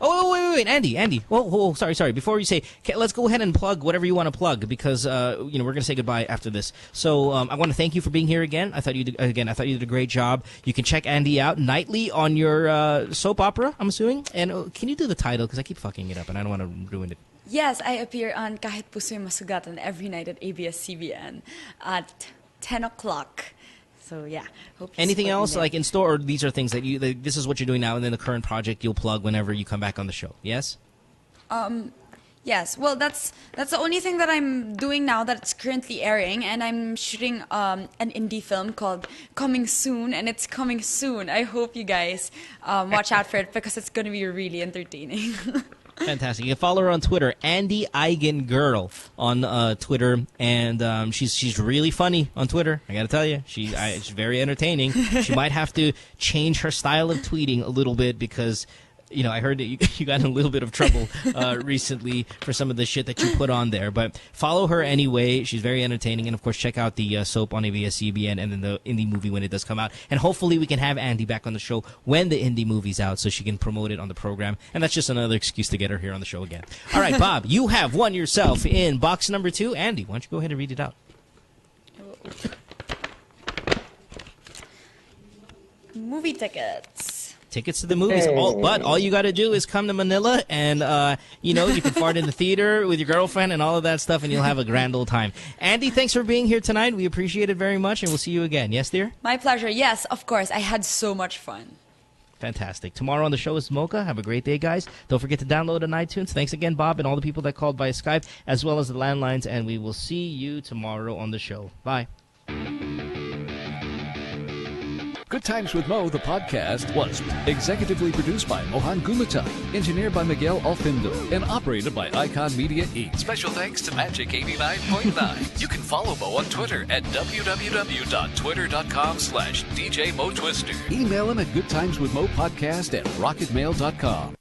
Oh, wait, Andy. Whoa, sorry. Before you say, let's go ahead and plug whatever you want to plug because we're going to say goodbye after this. So I want to thank you for being here again. I thought you did a great job. You can check Andy out nightly on your soap opera, I'm assuming. And can you do the title because I keep fucking it up and I don't want to ruin it. Yes, I appear on Kahit Puso'y Masugatan every night at ABS-CBN at 10 o'clock. So yeah. Hope anything else like in store, or these are things that this is what you're doing now, and then the current project you'll plug whenever you come back on the show. Yes. Yes. Well, that's the only thing that I'm doing now that's currently airing, and I'm shooting an indie film called Coming Soon, and it's coming soon. I hope you guys watch out for it because it's going to be really entertaining. Fantastic. You can follow her on Twitter, Andi Eigengirl on Twitter, and she's really funny on Twitter. I got to tell you, she's very entertaining. She might have to change her style of tweeting a little bit because, I heard that you got in a little bit of trouble recently for some of the shit that you put on there. But follow her anyway. She's very entertaining. And, of course, check out the soap on ABS-CBN and then the indie movie when it does come out. And hopefully we can have Andy back on the show when the indie movie's out so she can promote it on the program. And that's just another excuse to get her here on the show again. All right, Bob, you have won yourself in box number 2. Andy, why don't you go ahead and read it out? Movie tickets. Tickets to the movies, but all you got to do is come to Manila, and you can fart in the theater with your girlfriend and all of that stuff, and you'll have a grand old time. Andy, thanks for being here tonight. We appreciate it very much, and we'll see you again. Yes, dear? My pleasure. Yes, of course. I had so much fun. Fantastic. Tomorrow on the show is Mocha. Have a great day, guys. Don't forget to download on iTunes. Thanks again, Bob, and all the people that called via Skype, as well as the landlines, and we will see you tomorrow on the show. Bye. Good Times with Mo, the podcast, was executively produced by Mohan Gumata, engineered by Miguel Alfindo, and operated by Icon Media Inc. Special thanks to Magic 89.9. You can follow Mo on Twitter at www.twitter.com/DJ Mo Twister. Email him at goodtimeswithmopodcast@rocketmail.com.